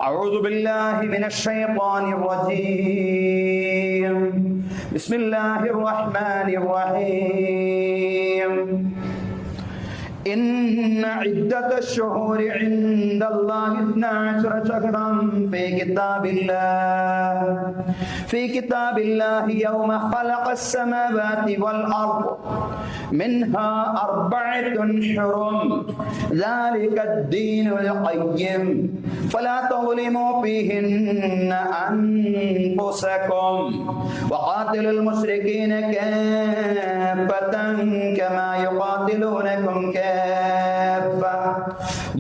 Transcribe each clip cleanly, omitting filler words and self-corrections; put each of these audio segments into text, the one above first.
أعوذ بالله من الشيطان الرجيم. بسم الله الرحمن الرحيم. إن عدة الشهور عند الله 12 شهرا في كتاب الله يوم خلق السماوات والأرض منها 4 حرم ذلك الدين القيم فلا تظلموا فيهن أنفسكم وقاتلوا المشركين كافة كما يقاتلونكم كافة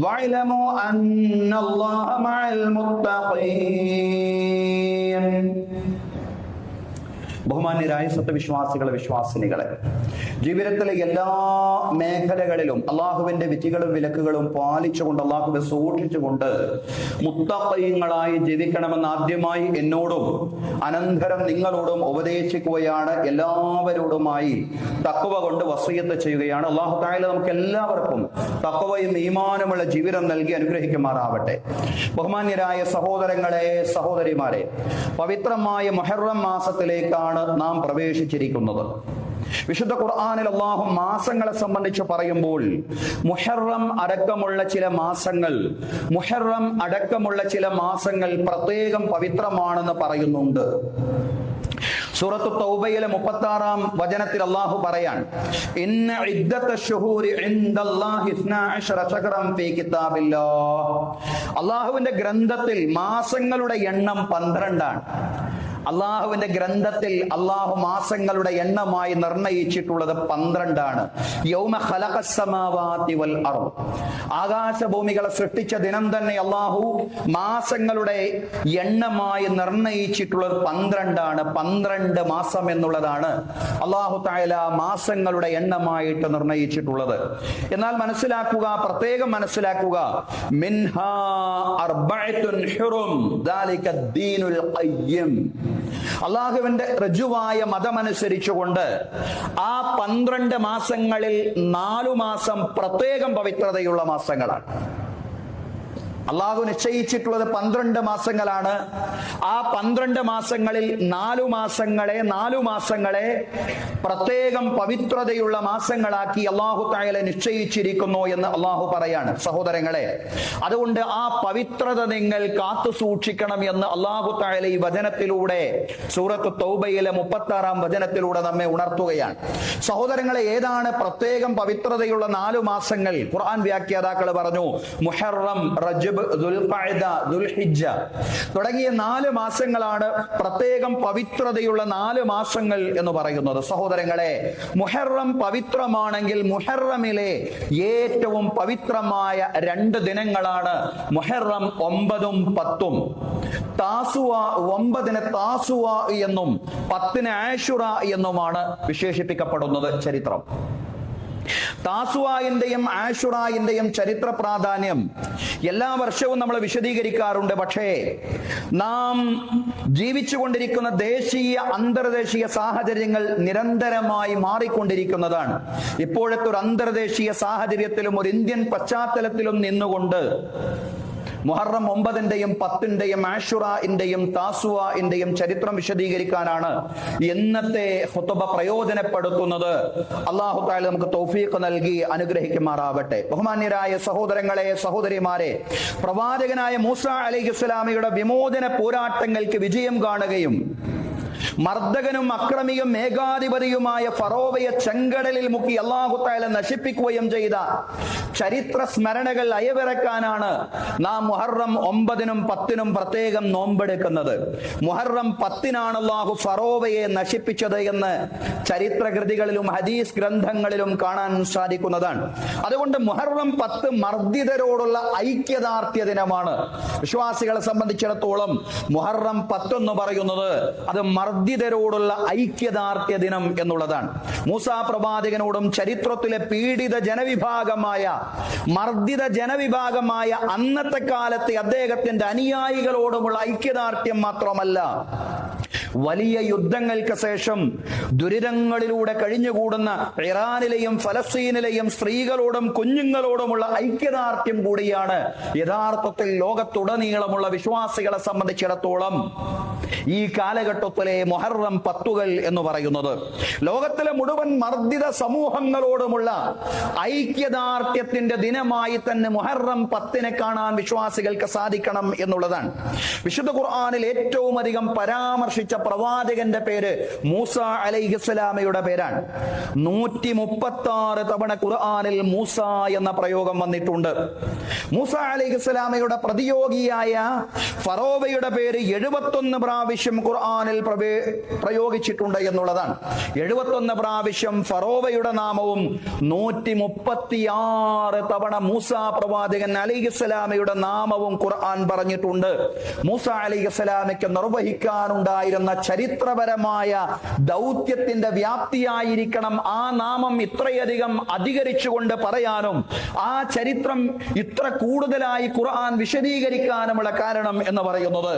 واعلموا أن الله مع المتقين. ബഹുമാന്യരായ സത്യവിശ്വാസികളെ, വിശ്വാസിനികളെ, ജീവിതത്തിലെ എല്ലാ മേഖലകളിലും അള്ളാഹുവിന്റെ വിധികളും വിലക്കുകളും പാലിച്ചുകൊണ്ട്, അള്ളാഹുവെ സൂക്ഷിച്ചുകൊണ്ട് മുത്തഖീങ്ങളായി ജീവിക്കണമെന്ന് ആദ്യമായി എന്നോടും അനന്തരം നിങ്ങളോടും ഉപദേശിക്കുകയാണ്. എല്ലാവരോടുമായി തഖ്വ കൊണ്ട് വസിയത്ത് ചെയ്യുകയാണ്. അല്ലാഹു തആല നമുക്ക് എല്ലാവർക്കും തഖ്വയും ഈമാനുമുള്ള ജീവിതം നൽകി അനുഗ്രഹിക്കുമാറാവട്ടെ. ബഹുമാന്യരായ സഹോദരങ്ങളെ, സഹോദരിമാരെ, പവിത്രമായ മുഹറം മാസത്തിലേക്കാണ് നാം പ്രവേശിച്ചിരിക്കുന്നത്. വിശുദ്ധ ഖുർആനിൽ അല്ലാഹു മാസങ്ങളെ സംബന്ധിച്ച് പറയുമ്പോൾ മുഹറം അടക്കമുള്ള ചില മാസങ്ങൾ പ്രത്യേകം പവിത്രമാണെന്ന് പറയുന്നുണ്ട്. സൂറത്തു തൗബയിലെ 36-ാം വചനത്തിൽ അല്ലാഹു പറയാൻ, ഇന്ന ഇദ്ദത്തശ്ശുഹൂരി ഇൻദല്ലാഹി 12 ശഹ്റൻ ഫീ കിതാബില്ലാഹ്. അല്ലാഹുവിന്റെ ഗ്രന്ഥത്തിൽ മാസങ്ങളുടെ എണ്ണം 12 ആണ്. അള്ളാഹുവിന്റെ ഗ്രന്ഥത്തിൽ അള്ളാഹു മാസങ്ങളുടെ എണ്ണമായി നിർണയിച്ചിട്ടുള്ളത് 12 ആണ്. യൗമ ഖലഖസ് സമാവാതി വൽ അർദ്. ആകാശഭൂമികളെ സൃഷ്ടിച്ച ദിനം തന്നെ അള്ളാഹു മാസങ്ങളുടെ എണ്ണമായി നിർണയിച്ചിട്ടുള്ളത് 12 ആണ്. 12 മാസം എന്നുള്ളതാണ് അള്ളാഹു തആല മാസങ്ങളുടെ എണ്ണമായിട്ട് നിർണയിച്ചിട്ടുള്ളത്. എന്നാൽ പ്രത്യേകം മനസ്സിലാക്കുക, മിൻഹാ അർബഅത്തുൻ ഹുറും ദാലിക ദീനുൽ ഖയ്യിം. അള്ളാഹുവിന്റെ ഋജുവായ മതമനുസരിച്ചുകൊണ്ട് ആ 12 മാസങ്ങളിൽ 4 മാസം പ്രത്യേകം പവിത്രതയുള്ള മാസങ്ങളാണ്. അള്ളാഹു നിശ്ചയിച്ചിട്ടുള്ളത് 12 മാസങ്ങളാണ്. ആ 12 മാസങ്ങളിൽ 4 മാസങ്ങളെ പ്രത്യേകം പവിത്രതയുള്ള മാസങ്ങളാക്കി അള്ളാഹു തആല നിശ്ചയിച്ചിരിക്കുന്നു എന്ന് അള്ളാഹു പറയാണ്. സഹോദരങ്ങളെ, അതുകൊണ്ട് ആ പവിത്രത നിങ്ങൾ കാത്തു സൂക്ഷിക്കണം എന്ന് അള്ളാഹു തആല ഈ വചനത്തിലൂടെ, സൂറത്ത് തൗബയിലെ 36-ാം വചനത്തിലൂടെ നമ്മെ ഉണർത്തുകയാണ്. സഹോദരങ്ങളെ, ഏതാണ് പ്രത്യേകം പവിത്രതയുള്ള 4 മാസങ്ങൾ? ഖുർആൻ വ്യാഖ്യാതാക്കൾ പറഞ്ഞു, മുഹറം, റജബ്, ദുൽഖഅദ, ദുൽഹിജ്ജ തുടങ്ങിയ 4 മാസങ്ങളാണ് പ്രത്യേകം പവിത്രതയുള്ള 4 മാസങ്ങൾ എന്ന് പറയുന്നത്. സഹോദരങ്ങളെ, മുഹറം പവിത്രമാണെങ്കിൽ മുഹറമിലെ ഏറ്റവും പവിത്രമായ 2 ദിനങ്ങളാണ് മുഹറം 9-ഉം 10-ഉം. 9-ന് താസുവ എന്നും 10-ന് ആശുറ എന്നുമാണ് വിശേഷിപ്പിക്കപ്പെടുന്നത്. ചരിത്രം താസുവായിന്റെയും ആശുറായിന്റെയും ചരിത്ര പ്രാധാന്യം എല്ലാ വർഷവും നമ്മൾ വിശദീകരിക്കാറുണ്ട്. പക്ഷേ നാം ജീവിച്ചുകൊണ്ടിരിക്കുന്ന ദേശീയ അന്തർദേശീയ സാഹചര്യങ്ങൾ നിരന്തരമായി മാറിക്കൊണ്ടിരിക്കുന്നതാണ്. ഇപ്പോഴത്തെ ഒരു അന്തർദേശീയ സാഹചര്യത്തിലും ഒരു ഇന്ത്യൻ പശ്ചാത്തലത്തിലും നിന്നുകൊണ്ട് മുഹറം 9-ന്റെയും 10-ന്റെയും ആശുറാഇന്റെയും താസുവാഇന്റെയും ചരിത്രം വിശദീകരിക്കാനാണ് ഇന്നത്തെ ഖുതുബ പ്രയോജനപ്പെടുത്തുന്നത്. അല്ലാഹു തആല നമുക്ക് തൗഫീഖ് നൽകി അനുഗ്രഹിക്കുമാറാവട്ടെ. ബഹുമാന്യരായ സഹോദരങ്ങളെ, സഹോദരിമാരെ, പ്രവാചകനായ മൂസ അലൈഹിസ്സലാമയുടെ വിമോചന പോരാട്ടങ്ങൾക്ക് വിജയം കാണുകയും മർദ്ദകനും അക്രമിയും ഏകാധിപതിയുമായ ഫറോവയെ ചെങ്കടലിൽ മുക്കി അല്ലാഹു തആല നശിപ്പിക്കുകയും ചെയ്ത ചരിത്ര സ്മരണകൾ അയവിറക്കാനാണ് നാം മുഹറം 9-നും 10-നും പ്രത്യേകം നോമ്പെടുക്കുന്നത്. മുഹറം 10-നാണ് അല്ലാഹു ഫറോവയെ നശിപ്പിച്ചത് എന്ന് ചരിത്ര കൃതികളിലും ഹദീസ് ഗ്രന്ഥങ്ങളിലും കാണാൻ സാധിക്കുന്നതാണ്. അതുകൊണ്ട് മുഹറം 10 മർദ്ദിതരോടുള്ള ഐക്യദാർഢ്യ ദിനമാണ്. വിശ്വാസികളെ സംബന്ധിച്ചിടത്തോളം മുഹറം 10 എന്ന് പറയുന്നത് അത് മർദ്ദിതരോടുള്ള ഐക്യദാർഢ്യ ദിനം എന്നുള്ളതാണ്. മൂസാ പ്രവാചകനോടും ചരിത്രത്തിലെ മർദ്ദിത ജനവിഭാഗമായ അന്നത്തെ കാലത്തെ അദ്ദേഹത്തിന്റെ അനുയായികളോടുമുള്ള ഐക്യദാർഢ്യം മാത്രമല്ല, വലിയ യുദ്ധങ്ങൾക്ക് ശേഷം ദുരിതങ്ങളിലൂടെ കഴിഞ്ഞുകൂടുന്ന ഇറാനിലെയും ഫലസ്തീനിലെയും സ്ത്രീകളോടും കുഞ്ഞുങ്ങളോടുമുള്ള ഐക്യദാർഢ്യം കൂടിയാണ് യഥാർത്ഥത്തിൽ ലോകത്തുടനീളമുള്ള വിശ്വാസികളെ സംബന്ധിച്ചിടത്തോളം ഈ കാലഘട്ടത്തിലെ മുഹറം 10 എന്ന് പറയുന്നത്. ലോകത്തിലെ മുഴുവൻ മർദ്ദിത സമൂഹങ്ങളോടുമുള്ള ഐക്യദാർഢ്യത്തിന്റെ ദിനമായി തന്നെ മുഹറം 10 കാണാൻ വിശ്വാസികൾക്ക് സാധിക്കണം എന്നുള്ളതാണ്. വിശുദ്ധ ഖുർആനിൽ ഏറ്റവും അധികം പരാമർശിച്ച പ്രവാചകന്റെ പേര് മൂസ അലൈഹിസ്സലാമയുടെ പേരാണ്. 136 തവണ ഖുർആനിൽ മൂസ എന്ന പ്രയോഗം വന്നിട്ടുണ്ട്. മൂസ അലൈഹിസ്സലാമയുടെ പ്രതിയോഗിയായ ഫറോവയുടെ പേര് 71 പ്രാവശ്യം ഖുർആനിൽ പ്രയോഗിച്ചിട്ടുണ്ട് എന്നുള്ളതാണ്. 71 പ്രാവശ്യം ഫറോവയുടെ നാമവും 136 തവണ മൂസ പ്രവാചകൻ അലൈഹിസ്സലാമയുടെ നാമവും ഖുർആൻ പറഞ്ഞിട്ടുണ്ട്. മൂസ അലൈഹിസ്സലാമയ്ക്ക് നിർവഹിക്കാനുണ്ടായിരുന്ന ചരിത്രപരമായ ദൗത്യത്തിന്റെ വ്യാപ്തിയായിരിക്കണം ആ നാമം ഇത്രയധികം അധികരിച്ചുകൊണ്ട് പറയാനും ആ ചരിത്രം ഇത്ര കൂടുതലായി ഖുർആൻ വിശദീകരിക്കാനുമുള്ള കാരണം എന്ന് പറയുന്നത്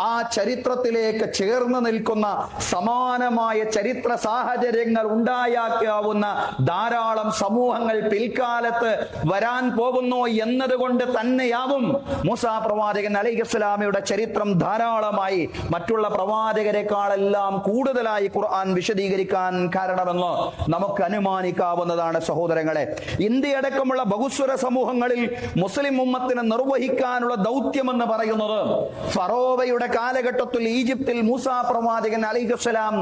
ആ ചരിത്രത്തിലേക്ക് ചേർന്ന് നിൽക്കുന്ന സമാനമായ ചരിത്ര സാഹചര്യങ്ങൾ ഉണ്ടായേക്കാവുന്ന ധാരാളം സമൂഹങ്ങൾ പിൽക്കാലത്ത് വരാൻ പോകുന്നു എന്നതുകൊണ്ട് തന്നെയാവും മൂസാ പ്രവാചകൻ അലൈഹിസ്സലാമയുടെ ചരിത്രം ധാരാളമായി മറ്റുള്ള പ്രവാചകരെക്കാളെല്ലാം കൂടുതലായി ഖുർആൻ വിശദീകരിക്കാൻ കാരണമെന്ന് നമുക്ക് അനുമാനിക്കാവുന്നതാണ്. സഹോദരങ്ങളെ, ഇന്ത്യയടക്കമുള്ള ബഹുസ്വര സമൂഹങ്ങളിൽ മുസ്ലിം ഉമ്മത്തിന് നിർവഹിക്കാനുള്ള ദൗത്യമെന്ന് പറയുന്നത് ഫറോവയുടെ കാലഘട്ടത്തിൽ ഈജിപ്തിൽ മൂസാ പ്രവാചകൻ അലൈഹിസ്സലാം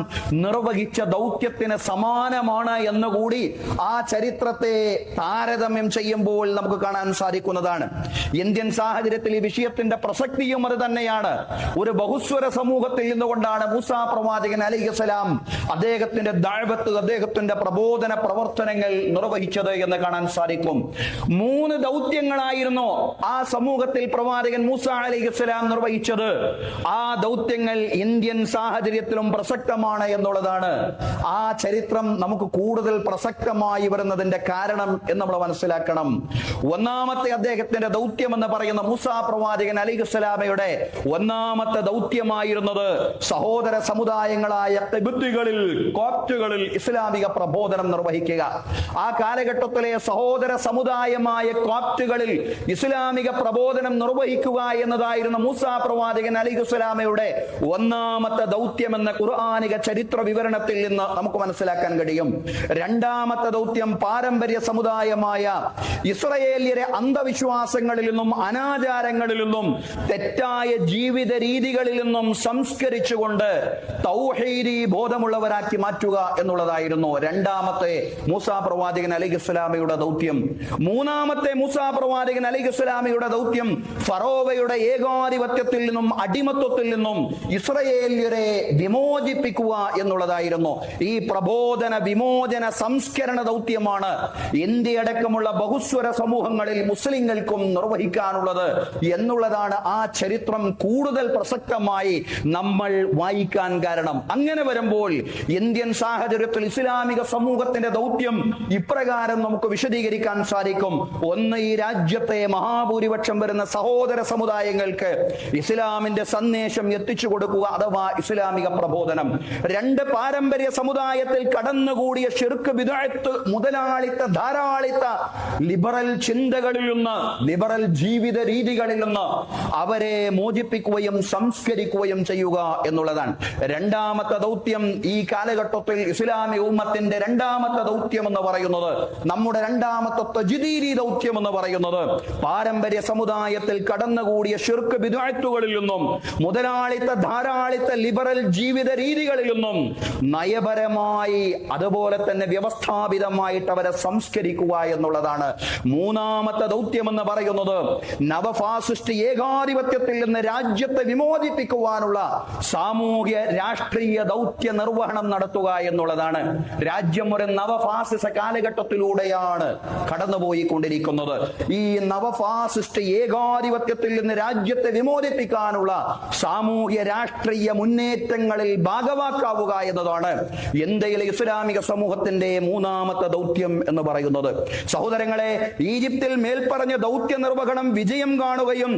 നിർവഹിച്ച ദൗത്യത്തിന് സമാനമാണ് എന്നുകൂടി ആ ചരിത്രത്തെ താരതമ്യം ചെയ്യുമ്പോൾ നമുക്ക് കാണാൻ സാധിക്കുന്നതാണ്. ഇന്ത്യൻ സാഹചര്യത്തിൽ ഈ വിഷയത്തിന്റെ പ്രസക്തിയും അത് തന്നെയാണ്. ഒരു ബഹുസ്വര സമൂഹത്തിൽ നിന്നുകൊണ്ടാണ് മൂസാ പ്രവാചകൻ അലൈഹിസ്സലാം അദ്ദേഹത്തിന്റെ ദഅവത്ത്, അദ്ദേഹത്തിന്റെ പ്രബോധന പ്രവർത്തനങ്ങൾ നിർവഹിച്ചത് എന്ന് കാണാൻ സാധിക്കും. 3 ദൗത്യങ്ങളായിരുന്നു ആ സമൂഹത്തിൽ പ്രവാചകൻ മൂസ അലൈഹിസ്സലാം നിർവഹിച്ചത്. ആ ദൗത്യങ്ങൾ ഇന്ത്യൻ സാഹചര്യത്തിലും പ്രസക്തമാണ് എന്നുള്ളതാണ് ആ ചരിത്രം നമുക്ക് കൂടുതൽ പ്രസക്തമായി വരുന്നതിന്റെ കാരണം എന്ന് നമ്മൾ മനസ്സിലാക്കണം. ഒന്നാമത്തെ അദ്ദേഹത്തിന്റെ ദൗത്യം എന്ന് പറയുന്ന മൂസാ പ്രവാചകൻ അലൈഹിസ്സലാമയുടെ ഒന്നാമത്തെ ദൗത്യമായിരുന്നത് സഹോദര സമുദായങ്ങളായ ഖിബ്തികളിൽ, കോപ്റ്റുകളിൽ ഇസ്ലാമിക പ്രബോധനം നിർവഹിക്കുക. ആ കാലഘട്ടത്തിലെ സഹോദര സമുദായമായ കോപ്റ്റുകളിൽ ഇസ്ലാമിക പ്രബോധനം നിർവഹിക്കുക എന്നതായിരുന്നു മൂസാ പ്രവാചകൻ അലൈഹിസ്സലാമയുടെ ഒന്നാമത്തെ ദൗത്യമെന്ന ഖുർആനിക ചരിത്ര വിവരണത്തിൽ നിന്ന് നമുക്ക് മനസ്സിലാക്കാൻ കഴിയും. രണ്ടാമത്തെ ദൗത്യം പാരമ്പര്യ സമുദായമായ ഇസ്രായേലിയരെ അന്ധവിശ്വാസങ്ങളിൽ നിന്നും അനാചാരങ്ങളിൽ നിന്നും തെറ്റായ ജീവിത രീതികളിൽ നിന്നും സംസ്കരിച്ചുകൊണ്ട് തൗഹീദി ബോധമുള്ളവരാക്കി മാറ്റുക എന്നുള്ളതായിരുന്നു രണ്ടാമത്തെ മൂസാ പ്രവാചകൻ അലൈഹിസ്സലാമയുടെ ദൗത്യം. മൂന്നാമത്തെ മൂസാ പ്രവാചകൻ അലൈഹിസ്സലാമയുടെ ദൗത്യം ഫറോവയുടെ ഏകാധിപത്യത്തിൽ നിന്നും അടിമത്വത്തിൽ നിന്നും ഇസ്രായേലിയരെ വിമോചിപ്പിക്കുക എന്നുള്ളതായിരുന്നു. ഈ പ്രബോധന വിമോചന സംസ്കരണ ദൗത്യമാണ് ഇന്ത്യയടക്കമുള്ള ബഹുസ്വര സമൂഹങ്ങളിൽ മുസ്ലിങ്ങൾക്കും നിർവഹിക്കാനുള്ളത് എന്നുള്ളതാണ് ആ ചരിത്രം കൂടുതൽ പ്രസക്തമായി നമ്മൾ വായിക്കാൻ കാരണം. അങ്ങനെ വരുമ്പോൾ ഇന്ത്യൻ സാഹചര്യത്തിൽ ഇസ്ലാമിക സമൂഹത്തിന്റെ ദൗത്യം ഇപ്രകാരം നമുക്ക് വിശദീകരിക്കാൻ സാധിക്കും. ഒന്ന്, ഈ രാജ്യത്തെ മഹാഭൂരിപക്ഷം വരുന്ന സഹോദര സമുദായങ്ങൾക്ക് ഇസ്ലാമിന്റെ സന്ദേശം എത്തിച്ചു കൊടുക്കുക അഥവാ ഇസ്ലാമിക പ്രബോധനം. 2, പാരമ്പര്യ സമുദായത്തിൽ കടന്നുകൂടിയ ശിർക്ക്, ബിദ്അത്ത്, മുതലാളിത്ത, ധാരാളിത്ത ലിബറൽ ചിന്തകളിൽ നിന്ന്, ലിബറൽ ജീവിത രീതികളിൽ നിന്ന് അവരെ മോചിപ്പിക്കുകയും സംസ്കരിക്കുകയും ചെയ്യുക എന്നുള്ളതാണ് രണ്ടാമത്തെ ദൗത്യം. ഈ കാലഘട്ടത്തിൽ ഇസ്ലാമിക ഉമ്മത്തിന്റെ രണ്ടാമത്തെ ദൗത്യം എന്ന് പറയുന്നത്, നമ്മുടെ രണ്ടാമത്തെ തജ്ദീദി ദൗത്യം എന്ന് പറയുന്നത്, പാരമ്പര്യ സമുദായത്തിൽ കടന്നുകൂടിയ ശിർക്ക്, ബിദ്അത്തുകളിൽ നിന്നും മുതലാളിത്ത, ധാരാളിത്ത, ലിബറൽ ജീവിത രീതികളിൽ നിന്നും നയപരമായി അതുപോലെ തന്നെ വ്യവസ്ഥാപിതമായിട്ട് അവരെ സംസ്കരിക്കുക എന്നുള്ളതാണ് മൂന്നാമത്തെ ദൗത്യം എന്ന് പറയുന്നത്. നവഫാസിസ്റ്റ് ഏകാധിപത്യത്തിൽ നിന്ന് രാജ്യത്തെ വിമോചിപ്പിക്കുവാനുള്ള സാമൂഹ്യ രാഷ്ട്രീയ ദൗത്യ നിർവഹണം നടത്തുക എന്നുള്ളതാണ്. രാജ്യം ഒരു നവഫാസിസ കാലഘട്ടത്തിലൂടെയാണ് കടന്നുപോയിക്കൊണ്ടിരിക്കുന്നത്. ഈ നവഫാസിസ്റ്റ് ഏകാധിപത്യത്തിൽ നിന്ന് രാജ്യത്തെ വിമോചിപ്പിക്കാനുള്ള സാമൂഹ്യ രാഷ്ട്രീയ മുന്നേറ്റങ്ങളിൽ ഭാഗവാക്കാവുക എന്നതാണ് ഇന്ത്യയിലെ ഇസ്ലാമിക സമൂഹത്തിന്റെ മൂന്നാമത്തെ ദൗത്യം എന്ന് പറയുന്നത്. സഹോദരങ്ങളെ, ഈജിപ്തിൽ മേൽപ്പറഞ്ഞ ദൗത്യ നിർവഹണം വിജയം കാണുകയും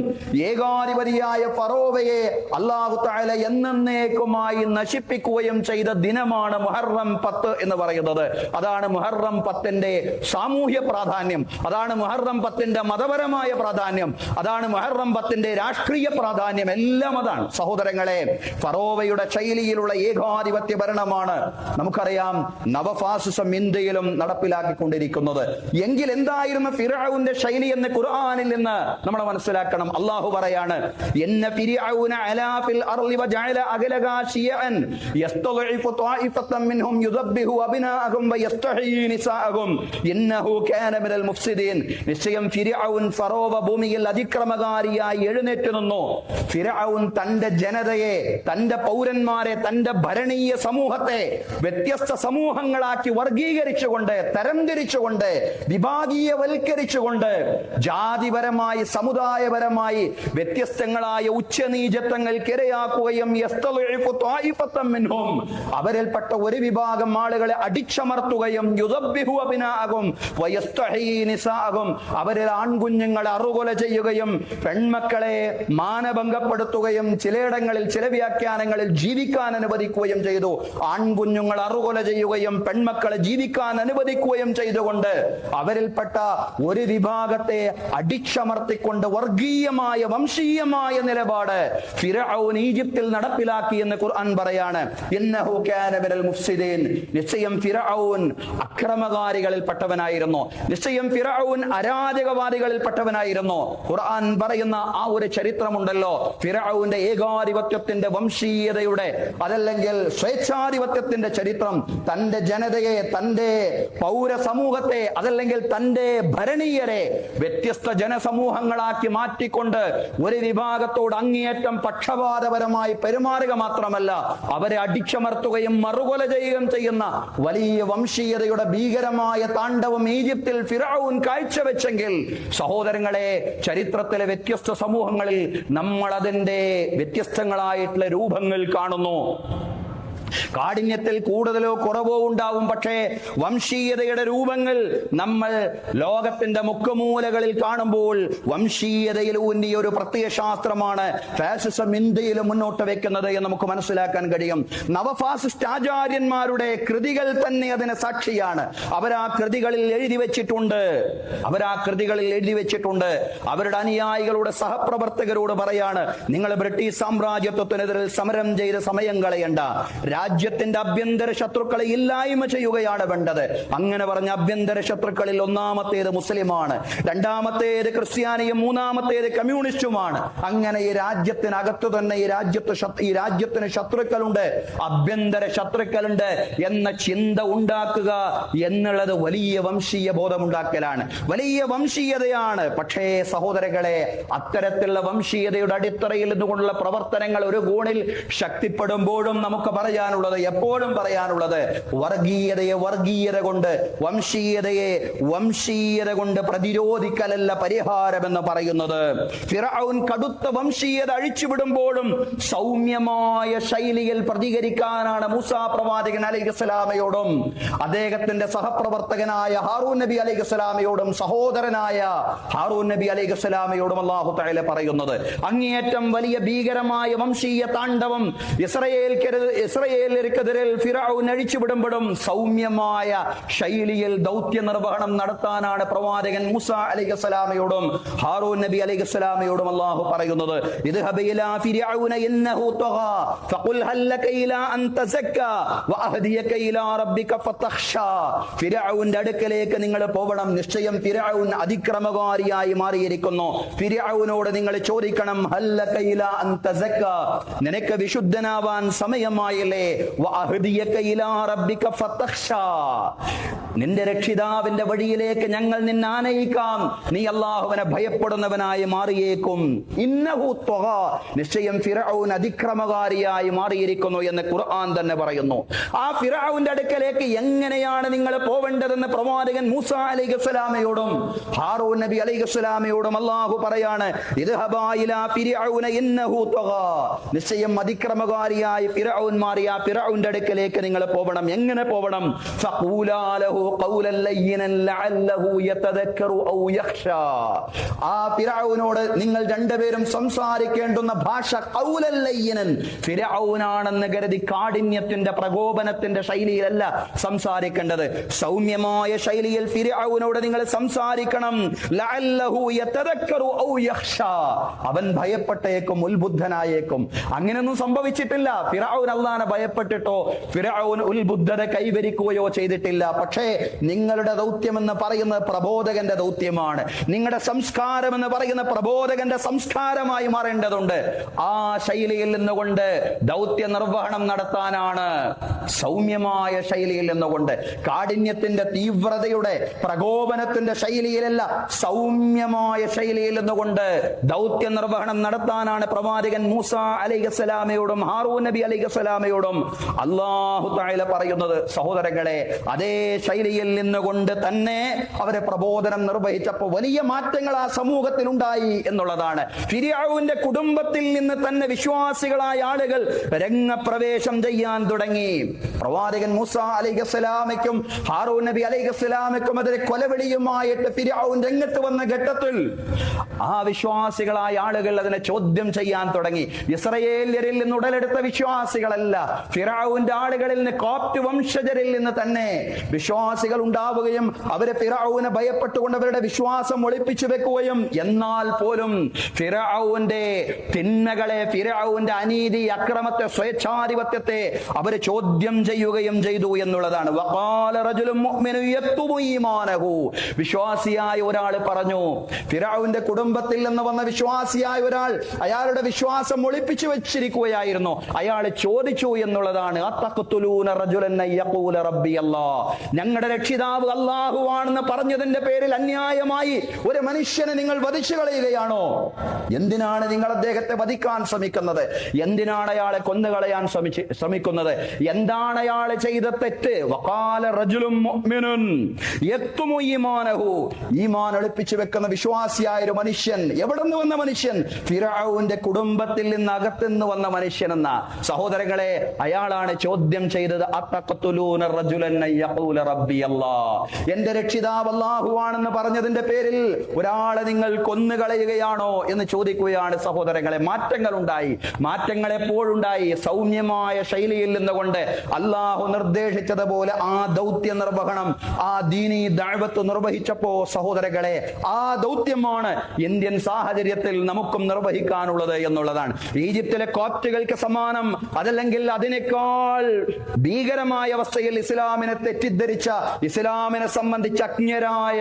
ഏകാധിപതിയായ ഫറോവയെ അല്ലാഹു തആല എന്നേക്കുമായി നശിപ്പിക്കുകയും ചെയ്ത ദിനമാണ് മുഹറം 10 എന്ന് പറയുന്നത്. അതാണ് മുഹറം 10ന്റെ സാമൂഹ്യ പ്രാധാന്യം, അതാണ് മുഹറം 10ന്റെ മതപരമായ പ്രാധാന്യം, അതാണ് മുഹറം 10ന്റെ രാഷ്ട്രീയ പ്രാധാന്യം. എല്ലാം അതാണ് സഹോദരങ്ങളെ. ഫറോവയുടെ ശൈലിയിലുള്ള ഏകാധിപത്യ ഭരണമാണ് നമുക്കറിയാം നവഫാസിസം ഇന്ത്യയിലും നടപ്പിലാക്കിക്കൊണ്ടിരിക്കുന്നത്. എങ്കിൽ എന്തായിരുന്നു ഫിർഔന്റെ ശൈലി എന്ന് ഖുർആനിൽ നിന്ന് നമ്മൾ മനസ്സിലാക്കണം. അല്ലാഹു പറയാണ്, ഇന്ന ഫിർഔന അലാ ഫിൽ അർളി വജഅല അഗ്ലഹാ ശിയഅൻ യസ്തളിഫു ത്വായിഫതൻ മിൻഹും യുദബ്ബിഹു അബ്നാഅഹും വയസ്തഹീ നിസാഅഹും ഇന്നഹു കാന മിനൽ മുഫ്സിദീൻ. നിശ്ചയം ഫിർഔൻ ഫറോവ ഭൂമിയിൽ അതിക്രമകാരിയായി എഴുന്നേറ്റ് നിന്നു. ഫിർഔൻ തന്റെ ജനതയെ, തന്റെ പൗരന്മാരെ, തന്റെ ഭരണീയ സമൂഹത്തെ വ്യത്യസ്ത സമൂഹങ്ങളാക്കി വർഗീകരിച്ചുകൊണ്ട്, തരംതിരിച്ചുകൊണ്ട്, വിഭാഗീയവൽക്കരിച്ചുകൊണ്ട്, ജാതിപരമായി സമുദായപരമായി വ്യത്യസ്തങ്ങളായ ഉച്ചനീചത്വങ്ങൾക്ക് ഇരയാക്കുകയും അവരിൽപ്പെട്ട ഒരു വിഭാഗം ആളുകളെ അടിച്ചമർത്തുകയും അവരിൽ ആൺകുഞ്ഞുങ്ങളെ അറുകൊല ചെയ്യുകയും പെൺമക്കളെ മാനഭംഗപ്പെടുത്തുകയും ചിലയിടങ്ങളിൽ ചില വ്യാഖ്യാനങ്ങളിൽ ജീവിക്കാൻ അനുവദിക്കുകയും ചെയ്തു. ആൺകുഞ്ഞുങ്ങൾ അറുകൊല ചെയ്യുകയും പെൺമക്കളെ ജീവിക്കാൻ അനുവദിക്കുകയും ചെയ്തുകൊണ്ട് അവരിൽപ്പെട്ട ഒരു വിഭാഗത്തെ അടിച്ചമർത്തിക്കൊണ്ട് വർഗീയമായ വംശീയമായ നിലപാട് ഫിർഔൻ ഈജിപ്തിൽ നടപ്പിലാക്കി എന്ന് ഖുർആൻ പറയാണ്. ഇന്നഹു കാന മിനൽ മുഫ്സിദീൻ. നിശ്ചയം ഫിർഔൻ അക്രമകാരികളിൽ പെട്ടവനായിരുന്നു. നിശ്ചയം ഫിർഔൻ അരാജകവാദികളിൽ പെട്ടവനായിരുന്നു. ഖുർആൻ പറയുന്ന ആ ഒരു ചരിത്രമുണ്ടല്ലോ, ഫിർഔന്റെ ഏകാധിപത്യത്തിന്റെ വംശീയതയുടെ, അതല്ലെങ്കിൽ സ്വേച്ഛാധിപത്യത്തിന്റെ ചരിത്രം. തന്റെ ജനതയെ, തന്റെ പൗര സമൂഹത്തെ, അതല്ലെങ്കിൽ തന്റെ ഭരണീയരെ വ്യത്യസ്ത ജനസമൂഹങ്ങളാക്കി മാറ്റിക്കൊണ്ട് ഒരു വിഭാഗത്തോട് അങ്ങേയറ്റം പക്ഷപാതപരമായി പെരുമാറുക മാത്രമല്ല, അവരെ അടിച്ചമർത്തുകയും മറുകൊല ചെയ്യുകയും ചെയ്യുന്ന വലിയ വംശീയതയുടെ ഭീകരമായ താണ്ഡവം ഈജിപ്തിൽ ഫിർഔൻ കാഴ്ചവെച്ചെങ്കിൽ സഹോദരങ്ങളെ, ചരിത്രത്തിലെ വ്യത്യസ്ത സമൂഹങ്ങളിൽ നമ്മൾ അതിന്റെ വ്യത്യസ്തങ്ങളായിട്ടുള്ള രൂപങ്ങൾ കാണുന്നു. കാഠിന്യത്തിൽ കൂടുതലോ കുറവോ ഉണ്ടാവും, പക്ഷേ വംശീയതയുടെ രൂപങ്ങൾ നമ്മൾ ലോകത്തിന്റെ മുക്കുമൂലകളിൽ കാണുമ്പോൾ വംശീയതയിൽ ഊന്നിയ ഒരു പ്രത്യയശാസ്ത്രമാണ് ഫാസിസം ഇന്ത്യയിൽ മുന്നോട്ട് വെക്കുന്നത് എന്ന് നമുക്ക് മനസ്സിലാക്കാൻ കഴിയും. നവഫാസിസ്റ്റ് ആചാര്യന്മാരുടെ കൃതികൾ തന്നെ അതിന് സാക്ഷിയാണ്. അവരാ കൃതികളിൽ എഴുതി വെച്ചിട്ടുണ്ട്. അവരുടെ അനുയായികളുടെ സഹപ്രവർത്തകരോട് പറയാണ്, നിങ്ങൾ ബ്രിട്ടീഷ് സാമ്രാജ്യത്വത്തിനെതിരെ സമരം ചെയ്ത സമയം കളയണ്ട, രാജ്യത്തിന്റെ അഭ്യന്തര ശത്രുക്കളെ ഇല്ലായ്മ ചെയ്യുകയാണ് വേണ്ടത്. അങ്ങനെ പറഞ്ഞ അഭ്യന്തര ശത്രുക്കളിൽ ഒന്നാമത്തേത് മുസ്ലിമാണ്, രണ്ടാമത്തേത് ക്രിസ്ത്യാനിയും, മൂന്നാമത്തേത് കമ്മ്യൂണിസ്റ്റുമാണ്. അങ്ങനെ ഈ രാജ്യത്തിനകത്ത് തന്നെ ഈ രാജ്യത്തിന് ശത്രുക്കളുണ്ട്, അഭ്യന്തര ശത്രുക്കളുണ്ട് എന്ന ചിന്ത ഉണ്ടാക്കുക എന്നുള്ളത് വലിയ വംശീയ ബോധമുണ്ടാക്കലാണ്, വലിയ വംശീയതയാണ്. പക്ഷേ സഹോദരങ്ങളെ, അത്തരത്തിലുള്ള വംശീയതയുടെ അടിത്തറയിൽ നിന്നുകൊണ്ടുള്ള പ്രവർത്തനങ്ങൾ ഒരു കോണിൽ ശക്തിപ്പെടുമ്പോഴും നമുക്ക് എപ്പോഴും പറയാനുള്ളത് വർഗീയതയെ വർഗീയത കൊണ്ട്, വംശീയത കൊണ്ട് പ്രതിരോധിക്കലല്ല പരിഹാരമെന്ന് പറയുന്നത്. ഫിർഔൻ കടുത്ത വംശീയത അഴിച്ചുവിടുമ്പോഴും സൗമ്യമായ ശൈലിയിൽ പ്രതികരിക്കാനാണ് മൂസാ പ്രവാചകൻ അലൈഹിസ്സലാമയോടും അദ്ദേഹത്തിന്റെ സഹപ്രവർത്തകനായ ഹാറൂൻ നബി അലൈഹിസ്സലാമയോടും സഹോദരനായ ഹാറൂൻ നബി അലൈഹിസ്സലാമയോടും അല്ലാഹു തആല പറയുന്നത്. അങ്ങേയറ്റം വലിയ ഭീകരമായ വംശീയ താണ്ഡവം ഇസ്രായേലിനെതിരെ ഫിർഔൻ അഴിച്ചുവിടുമ്പോഴും സൗമ്യമായ ശൈലിയിൽ ദൗത്യ നിർവഹണം നടത്താനാണ് പ്രവാചകൻ മൂസാ അലൈഹിസ്സലാമയോടും ഹാറൂൻ നബി അലൈഹിസ്സലാമയോടും അല്ലാഹു പറയുന്നത്. ഇദ്ഹബ് ഇലാ ഫിർഔന ഇന്നഹു തഗാ ഫഖുൽ ഹൽ ലക ഇലാ അൻ തസക്ക വഅഹദിയക ഇലാ റബ്ബിക ഫതഖ്ഷാ. ഫിർഔന്റെ അടുക്കലേക്ക് നിങ്ങൾ പോകണം. നിശ്ചയം ഫിർഔൻ അതിക്രമകാരിയായി മാറിയിരിക്കുന്നു. ഫിർഔനോട് നിങ്ങൾ ചോദിക്കണം, ഹൽ ലക ഇലാ അൻ തസക്ക, നിനക്ക് വിശുദ്ധനാവാൻ സമയമായില്ലേ? വഅഹദിയക ഇലാ റബ്ബിക ഫതഖ്ഷാ, നിന്റെ രക്ഷിതാവിന്റെ വഴിയിലേക്ക് ഞങ്ങൾ നിന്നെ ആനയിക്കാം, നീ അള്ളാഹുവിനെ ഭയപ്പെടുന്നവനായി മാറിയേക്കും. ഇന്നഹു ത്വഗ, നിശ്ചയം ഫിർഔൻ അതിക്രമകാരിയായി മാറിയിരിക്കുന്നു എന്ന് ഖുർആൻ തന്നെ പറയുന്നു. ആ ഫിർഔന്റെ അടുക്കലേക്ക് എങ്ങനെയാണ് നിങ്ങൾ പോവേണ്ടതെന്ന് പ്രവാചകൻ മൂസ അലൈഹിസ്സലാമയോടും ഹാറൂൻ നബി അലൈഹിസ്സലാമയോടും അള്ളാഹു പറയാണ്, ഇദ്ഹബാ ഇലാ ഫിർഔന ഇന്നഹു ത്വഗ, നിശ്ചയം അതിക്രമകാരിയായി ഫിർഔൻ മാറിയ ആ ഫിർഔന്റെ അടുക്കലേക്ക് നിങ്ങൾ പോവണം. എങ്ങനെ പോവണം? ഫഖൂലാ ലഹു ഖൗലൻ ലയ്യിനൻ ലഅല്ലഹു യതദക്കറു ഔ യഖ്ശാ, ആ ഫിർഔനോട് നിങ്ങൾ രണ്ടുപേരും സംസാരിക്കേണ്ടുന്ന ഭാഷ ഖൗലൻ ലയ്യിനൻ, ഫിർഔനാണെന്ന് കരുതി കാഠിന്യത്തിന്റെ പ്രകോപനത്തിന്റെ ശൈലിയിലല്ല സംസാരിക്കേണ്ടത്. സൗമ്യമായ ശൈലിയിൽ ഫിർഔനോട് നിങ്ങൾ സംസാരിക്കണം. ലഅല്ലഹു യതദക്കറു ഔ യഖ്ശാ, അവൻ ഭയപ്പെട്ടേക്കും, ഉത്ബുദ്ധനായേക്കും. അങ്ങനെയൊന്നും സംഭവിച്ചിട്ടില്ല. ഫിർഔൻ അല്ലാഹുവിനെ ഭയപ്പെട്ടിട്ടോ ഫിർഔൻ ഉത്ബുദ്ധത കൈവരിക്കുകയോ ചെയ്തിട്ടില്ല. പക്ഷേ നിങ്ങളുടെ ദൗത്യം എന്ന് പറയുന്നത് പ്രബോധകന്റെ ദൗത്യമാണ്. നിങ്ങളുടെ സംസ്കാരം എന്ന് പറയുന്ന പ്രബോധകന്റെ സംസ്കാരമായി മാറേണ്ടതുണ്ട്. ആ ശൈലിയിൽ നിന്നുകൊണ്ട് ദൗത്യ നിർവഹണം നടത്താനാണ്. സൗമ്യമായ ശൈലിയിൽ നിന്നുകൊണ്ട്, കാഠിന്യത്തിന്റെ തീവ്രതയുടെ പ്രകോപനത്തിന്റെ ശൈലിയിലല്ല, സൗമ്യമായ ശൈലിയിൽ നിന്നുകൊണ്ട് ദൗത്യ നിർവഹണം നടത്താനാണ് പ്രവാചകൻ മൂസ അലൈഹിസ്സലാമയോടും ഹാറൂൻ നബി അലൈഹിസ്സലാമയോടും അല്ലാഹു തആല പറയുന്നത്. സഹോദരങ്ങളെ, അതേ ശൈലിയിൽ നിന്നുകൊണ്ട് തന്നെ അവരെ പ്രബോധനം നിർവഹിച്ചപ്പോൾ വലിയ മാറ്റങ്ങൾ ആ സമൂഹത്തിൽ ഉണ്ടായി എന്നുള്ളതാണ്. ഫിർഔന്റെ കുടുംബത്തിൽ നിന്ന് തന്നെ വിശ്വാസികളായ ആളുകൾ രംഗപ്രവേശം ചെയ്യാൻ തുടങ്ങി. പ്രവാചകൻ മൂസ അലൈഹിസ്സലാമയ്ക്കും ഹാറൂൻ നബി അലൈഹിസ്സലാമയ്ക്കും അതിലെ കൊലവിളിയുമായിട്ട് ഫിർഔൻ രംഗത്ത് വന്ന ഘട്ടത്തിൽ ആ വിശ്വാസികളായ ആളുകൾ അതിനെ ചോദ്യം ചെയ്യാൻ തുടങ്ങി. ഇസ്രായേല്യരിൽ നിന്ന് ഉടലെടുത്ത വിശ്വാസികളല്ല, ഫിർഔന്റെ ആളുകളിൽ നിന്ന്, കോപ്റ്റ് വംശജരിൽ നിന്ന് തന്നെ വിശ്വാസികൾ ഉണ്ടാവുകയും അവരെ ഫിർഔനെ ഭയപ്പെട്ടുകൊണ്ട് അവരുടെ വിശ്വാസം ഒളിപ്പിച്ചു വെക്കുകയും, എന്നാൽ പോലും ഫിർഔന്റെ തിന്മകളെ, ഫിർഔന്റെ അനീതി, അക്രമത്തെ, സ്വേച്ഛാധിപത്യത്തെ അവർ ചോദ്യം ചെയ്യുകയും ചെയ്തു എന്നുള്ളതാണ്. വഖാല റജുലുൻ മുഅ്മിനു യത്തുബു ഈമാനഹു, വിശ്വാസിയായ ഒരാൾ പറഞ്ഞു, ഫിർഔന്റെ കുടുംബത്തിൽ നിന്ന് വന്ന വിശ്വാസിയായ ഒരാൾ അയാളുടെ വിശ്വാസം ഒളിപ്പിച്ചു വെച്ചിരിക്കുകയായിരുന്നു. അയാൾ ചോദിച്ചു എന്നുള്ളതാണ്, അത്തഖ്തുലൂന റജുലൻ യഖൂല റബ്ബി അല്ലാഹ്, ഞങ്ങളുടെ രക്ഷിതാവ് അല്ലാഹുവാണെന്ന് പറഞ്ഞതിന്റെ പേരിൽ അന്യായമായി ഒരു മനുഷ്യനെ നിങ്ങൾ വധിച്ചു കളയുകയാണോ? എന്തിനാണ് നിങ്ങൾ അദ്ദേഹത്തെ വധിക്കാൻ ശ്രമിക്കുന്നത്? എന്തിനാണ് അയാളെ കൊന്നുകളയാൻ ശ്രമിക്കുന്നത്? എന്താണ് അയാൾ ചെയ്ത തെറ്റ്? വഖാല റജുലുൻ മുഅ്മിനുൻ യക്തുമു ഈമാനഹു, ഈമാൻ ഒളിപ്പിച്ചു വെക്കുന്ന വിശ്വാസിയായ ഒരു മനുഷ്യൻ. എവിടെ നിന്ന് വന്ന മനുഷ്യൻ? ഫിർഔന്റെ കുടുംബത്തിൽ നിന്ന്, അകത്തുനിന്ന് വന്ന മനുഷ്യൻ എന്ന. സഹോദരങ്ങളെ, അയാളാണ് ചോദ്യം ചെയ്തത്, അത്തഖ്തുലൂന റജുലൻ യഖൂല റബ്ബി അല്ലാഹ്, എന്റെ രക്ഷിതാവ് അല്ലാഹുവാണെന്ന് പറഞ്ഞതിന്റെ പേരിൽ ഒരാളെ നിങ്ങൾ കൊന്നുകളയുകയാണോ എന്ന് ചോദിക്കുകയാണ്. സഹോദരങ്ങളെ, മാറ്റങ്ങൾ ഉണ്ടായി. മാറ്റങ്ങൾ എപ്പോഴുണ്ടായി? സൗമ്യമായ ശൈലിയിൽ നിന്നുകൊണ്ട് അല്ലാഹു നിർദ്ദേശിച്ചതുപോലെ ആ ദൗത്യ നിർവഹണം, ആ ദീനി ദഅവത്ത് നിർവഹിച്ചപ്പോ സഹോദരങ്ങളെ, ആ ദൗത്യമാണ് ഇന്ത്യൻ സാഹചര്യത്തിൽ നമുക്കും നിർവഹിക്കാനുള്ളത് എന്നുള്ളതാണ്. ഈജിപ്തിലെ കോപ്റ്റുകൾക്ക് സമാനം, അതല്ലെങ്കിൽ അതിനേക്കാൾ ഭീകരമായ അവസ്ഥയിൽ ഇസ്ലാമിനെ തെറ്റിദ്ധരിച്ച, ഇസ്ലാമിനെ സംബന്ധിച്ച് അജ്ഞരായ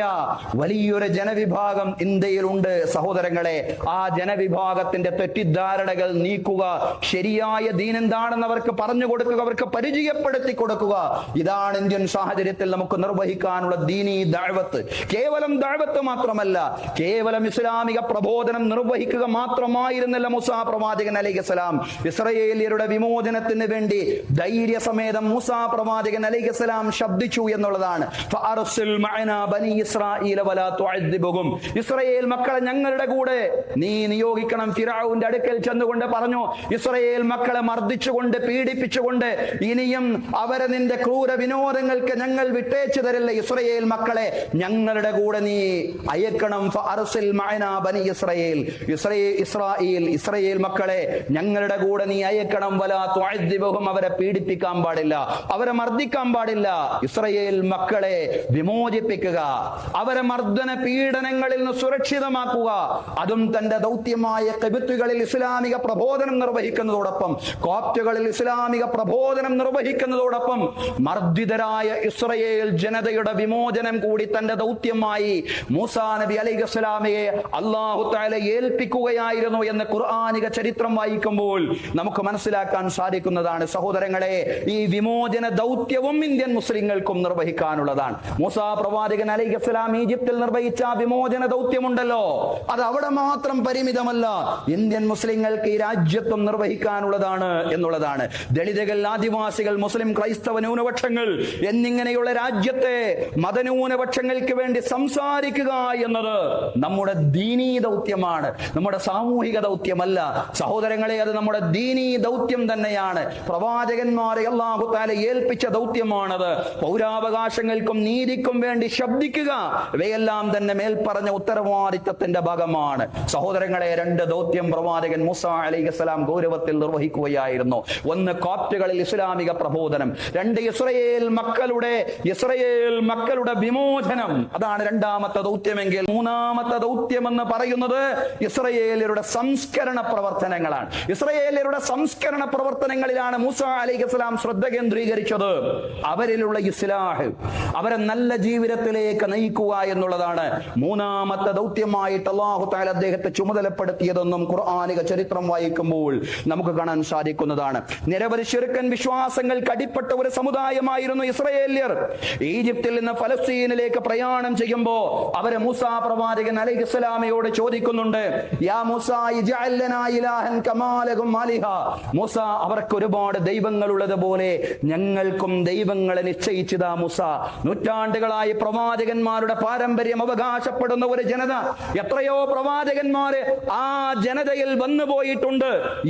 വലിയൊരു ജനവിഭാഗം ഇന്ത്യയിലുണ്ട്. സഹോദരങ്ങളെ, ആ ജനവിഭാഗത്തിന്റെ തെറ്റിദ്ധാരണകൾ നീക്കുക, ശരിയായ ദീൻ എന്താണെന്ന് അവർക്ക് പറഞ്ഞു കൊടുക്കുക, അവർക്ക് പരിചയപ്പെടുത്തി കൊടുക്കുക. ഇതാണ് ഇന്ത്യൻ സാഹചര്യത്തിൽ നമുക്ക് നിർവഹിക്കാനുള്ള ദീനി ദഅവത്ത്. കേവലം ദഅവത്ത് മാത്രമല്ല, കേവലം ഇസ്ലാമിക പ്രബോധനം നിർവഹിക്കുക മാത്രമായിരുന്നില്ല മൂസാ പ്രവാചകൻ അലൈഹിസ്സലാം. ഇസ്രായേലിയരുടെ വിമോചനത്തിന് വേണ്ടി ധൈര്യസമേതം മൂസാ പ്രവാചകൻ അലൈഹിസ്സലാം ശബ്ദിച്ചു എന്നുള്ളതാണ്. ഫഅർസിൽ മഅനാ ബനി ഇസ്രായീല വലാ തുഅദ്ദിബുഹും, ഇസ്രായേൽ മക്കളെ ഞങ്ങളുടെ കൂടെ നീ നിയോഗിക്കണം. ഫിർഔന്റെ അടുക്കൽ ചെന്നുകൊണ്ട് പറഞ്ഞു, ഇസ്രായേൽ മക്കളെ മർദ്ദിച്ചുകൊണ്ട്, പീഡിപ്പിച്ചുകൊണ്ട് ഇനിയും അവരെ നിന്റെ ക്രൂര വിനോദങ്ങൾക്ക് ഞങ്ങൾ വിട്ടേച്ചു തരില്ല. ഇസ്രായേൽ മക്കളെ ഞങ്ങളുടെ കൂടെ നീ അയക്കണം. ഫഅർസിൽ മഅനാ ബനി ഇസ്രായേൽ, ഇസ്രായേൽ മക്കളെ ഞങ്ങളുടെ കൂടെ നീ അയക്കണം. വലാ തുഅദ്ദിബുഹും, അവരെ പീഡിപ്പിക്കാൻ പാടില്ല, അവരെ മർദ്ദിക്കാൻ പാടില്ല. ഇസ്രായേൽ മക്കളെ വിമോചിപ്പിക്കുക, അവരെ മർദ്ദന പീഡനങ്ങളിൽ നിന്ന് സുരക്ഷിതമാക്കുക. അതും തന്റെ ദൗത്യമായ ഖിബ്തുകളിൽ ഇസ്ലാമിക പ്രബോധനം നിർവഹിക്കുന്നതോടൊപ്പം, കോപ്റ്റുകളിൽ ഇസ്ലാമിക പ്രബോധനം നിർവഹിക്കുന്നതോടൊപ്പം മർദ്ദിതരായ ഇസ്രായേൽ ജനതയുടെ വിമോചനം കൂടി തന്റെ ദൗത്യമായി മൂസാ നബി അലൈഹിസ്സലാമയെ അല്ലാഹു തആല ഏൽപ്പിക്കുകയായിരുന്നു എന്ന് ഖുർആനിക ചരിത്രം വായിക്കുമ്പോൾ നമുക്ക് മനസ്സിലാക്കാൻ സാധിക്കുന്നതാണ്. സഹോദരങ്ങളെ, ഈ വിമോചന ദൗത്യവും ഇന്ത്യൻ മുസ്ലിങ്ങൾക്കും നിർവഹിക്കും. നിർവഹിക്കാനുള്ളതാണ്. മൂസാ പ്രവാചകൻ അലൈഹിസ്സലാം ഈജിപ്തിൽ നിർവഹിച്ച വിമോചന ദൗത്യമുണ്ടല്ലോ, അത് അവിടെ മാത്രം പരിമിതമല്ല, ഇന്ത്യൻ മുസ്ലിങ്ങൾക്ക് ഈ രാജ്യത്വം നിർവഹിക്കാനുള്ളതാണ് എന്നുള്ളതാണ്. ദളിതകൾ, ആദിവാസികൾ, മുസ്ലിം, ക്രൈസ്തവ ന്യൂനപക്ഷങ്ങൾ എന്നിങ്ങനെയുള്ള രാജ്യത്തെ മതന്യൂനപക്ഷങ്ങൾക്ക് വേണ്ടി സംസാരിക്കുക എന്നത് നമ്മുടെ ദീനീ ദൗത്യമാണ്, നമ്മുടെ സാമൂഹിക ദൗത്യമല്ല സഹോദരങ്ങളെ. അത് നമ്മുടെ ദീനീ ദൗത്യം തന്നെയാണ്. പ്രവാചകന്മാരെ അല്ലാഹു തആല ഏൽപ്പിച്ച ദൗത്യമാണത്. പൗരാവകാശങ്ങൾക്കും നീതിക്കും വേണ്ടി ശബ്ദിക്കുക, ഇവയെല്ലാം തന്നെ മേൽപ്പറഞ്ഞ ഉത്തരവാദിത്തത്തിന്റെ ഭാഗമാണ്. സഹോദരങ്ങളെ, രണ്ട് ദൗത്യം പ്രവാചകൻ മൂസാ അലൈഹിസ്സലാം ഗൗരവത്തിൽ നിർവഹിക്കുകയായിരുന്നു. ഒന്ന്, കോപ്റ്റുകളിൽ ഇസ്ലാമിക പ്രബോധനം. രണ്ട്, ഇസ്രായേൽ മക്കളുടെ വിമോചനം. അതാണ് രണ്ടാമത്തെ ദൗത്യമെങ്കിൽ മൂന്നാമത്തെ ദൗത്യം എന്ന് പറയുന്നത് ഇസ്രായേലിയരുടെ സംസ്കരണ പ്രവർത്തനങ്ങളാണ്. ഇസ്രായേലിയരുടെ സംസ്കരണ പ്രവർത്തനങ്ങളിലാണ് മൂസാ അലൈഹിസ്സലാം ശ്രദ്ധ കേന്ദ്രീകരിച്ചത്. അവരിലുള്ള ഇസ്ലാഹ്, അവരെ നല്ല ജീവിതത്തിലേക്ക് നയിക്കുക എന്നുള്ളതാണ് മൂന്നാമത്തെ ദൗത്യമായിട്ട് അല്ലാഹു തആല അദ്ദേഹത്തെ ചുമതലപ്പെടുത്തിയതെന്നും ഖുർആനിക ചരിത്രം വായിക്കുമ്പോൾ നമുക്ക് കാണാൻ സാധിക്കുന്നതാണ്. നിരവധി ശിർക്കൻ വിശ്വാസങ്ങൾക്ക് അടിപ്പെട്ട ഒരു സമുദായമായിരുന്നു ഇസ്രായേലിയർ. ഈജിപ്തിൽ നിന്ന് ഫലസ്തീനിലേക്ക് പ്രയാണം ചെയ്യുമ്പോൾ അവരെ മൂസാ പ്രവാചകൻ അലൈഹിസ്സലാമയോട് ചോദിക്കുന്നുണ്ട്, യാ മൂസാ ഇജ്അൽ ലനാ ഇലാഹൻ കമാ ലഹും ആലിഹ. മൂസ, അവർക്ക് ഒരുപാട് ദൈവങ്ങൾ ഉള്ളതുപോലെ ഞങ്ങൾക്കും ദൈവങ്ങളെ നിശ്ചയിച്ചതാ മൂസ. നൂറ്റാണ്ടുകളായി പ്രവാചകന്മാരുടെ പാരമ്പര്യം അവകാശപ്പെടുന്ന ഒരു ജനത, എത്രയോ പ്രവാചകന്മാര് ആ ജനതയിൽ വന്നു പോയിട്ടുണ്ട്.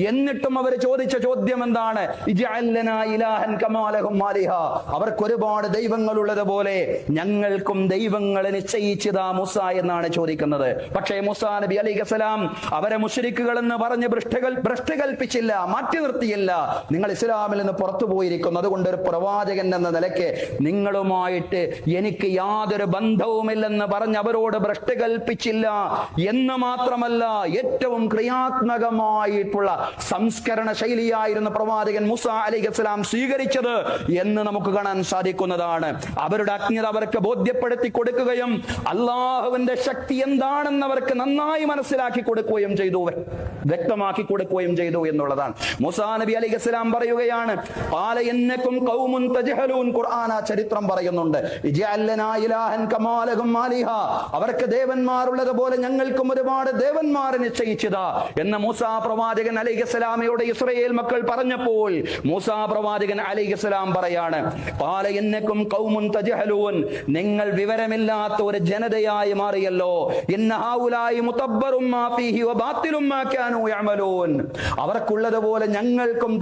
എന്നിട്ടും അവർ ചോദിച്ച ചോദ്യം എന്താണ്? ഇജ്അൽ ലനാ ഇലാഹൻ കമാ ലഹും ആലിഹ. അവർക്ക് ഒരുപാട് ദൈവങ്ങൾ ഉള്ളതുപോലെ ഞങ്ങൾക്കും ദൈവങ്ങളെ നിശ്ചയിച്ചതാ മൂസ എന്നാണ് ചോദിക്കുന്നത്. പക്ഷേ മൂസാ നബി അലൈഹിസ്സലാം അവരെ മുശ്രിക്കുകൾ എന്ന് പറഞ്ഞ് ഭ്രഷ്ട് കൽപ്പിച്ചില്ല, മാറ്റി നിർത്തിയില്ല. നിങ്ങൾ ഇസ്ലാമിൽ നിന്ന് പുറത്തു പോയിരിക്കുന്നു, അതുകൊണ്ട് ഒരു പ്രവാചകൻ എന്ന നിലയ്ക്ക് നിങ്ങളുമായിട്ട് എനിക്ക് യാതൊരു ബന്ധവുമില്ലെന്ന് പറഞ്ഞ് അവരോട് ഭ്രഷ്ട് കൽപ്പിച്ചില്ല. എന്ന് മാത്രമല്ല, ഏറ്റവും ക്രിയാത്മകമായിട്ടുള്ള സംസ്കരണ ശൈലിയായിരുന്നു പ്രവാചകൻ മൂസാ അലൈഹിസ്സലാം സ്വീകരിച്ചത് എന്ന് നമുക്ക് കാണാൻ സാധിക്കുന്നതാണ്. അവരുടെ അജ്ഞത അവർക്ക് ബോധ്യപ്പെടുത്തി കൊടുക്കുകയും അള്ളാഹുവിന്റെ ശക്തി എന്താണെന്ന് അവർക്ക് നന്നായി മനസ്സിലാക്കി കൊടുക്കുകയും ചെയ്തു, വ്യക്തമാക്കി കൊടുക്കുകയും ചെയ്തു എന്നുള്ളതാണ്. മൂസാ നബി അലൈഹിസ്സലാം പറയുകയാണ്, ഖാല ഇന്നകും ഖൗമുൻ തജ്ഹലൂൻ. ഖുർആൻ ആ ചരിത്രം പറയുന്നുണ്ട്. ഇജ്അൽ ലനാ ഇലാഹൻ കമാ ലഹും ആലിഹ. അവർക്ക് ദേവന്മാരുള്ളതുപോലെ ഞങ്ങൾക്കും ഒരുപാട് ദേവന്മാരെ നിശ്ചയിച്ചതാ എന്ന് മൂസാ പ്രവാചകൻ അലൈഹിസ്സലാമയോട് ഇസ്രായേൽ മക്കൾ പറഞ്ഞപ്പോൾ മൂസാ പ്രവാചകൻ അലൈഹിസ്സലാം പറയാണ്, ഖാല ഇന്നകും ഖൗമുൻ തജ്ഹലൂൻ. നിങ്ങൾ വിവരമില്ലാത്ത ഒരു ജനതയായി മാറിയല്ലോ. ഇന്ന ഹൗലായി മുതബ്ബറും മാ ഫീഹി വബാത്തിലും മാ കാനൂ യഅമലൂൻ. അവർക്കുള്ളതുപോലെ ഞങ്ങൾക്കും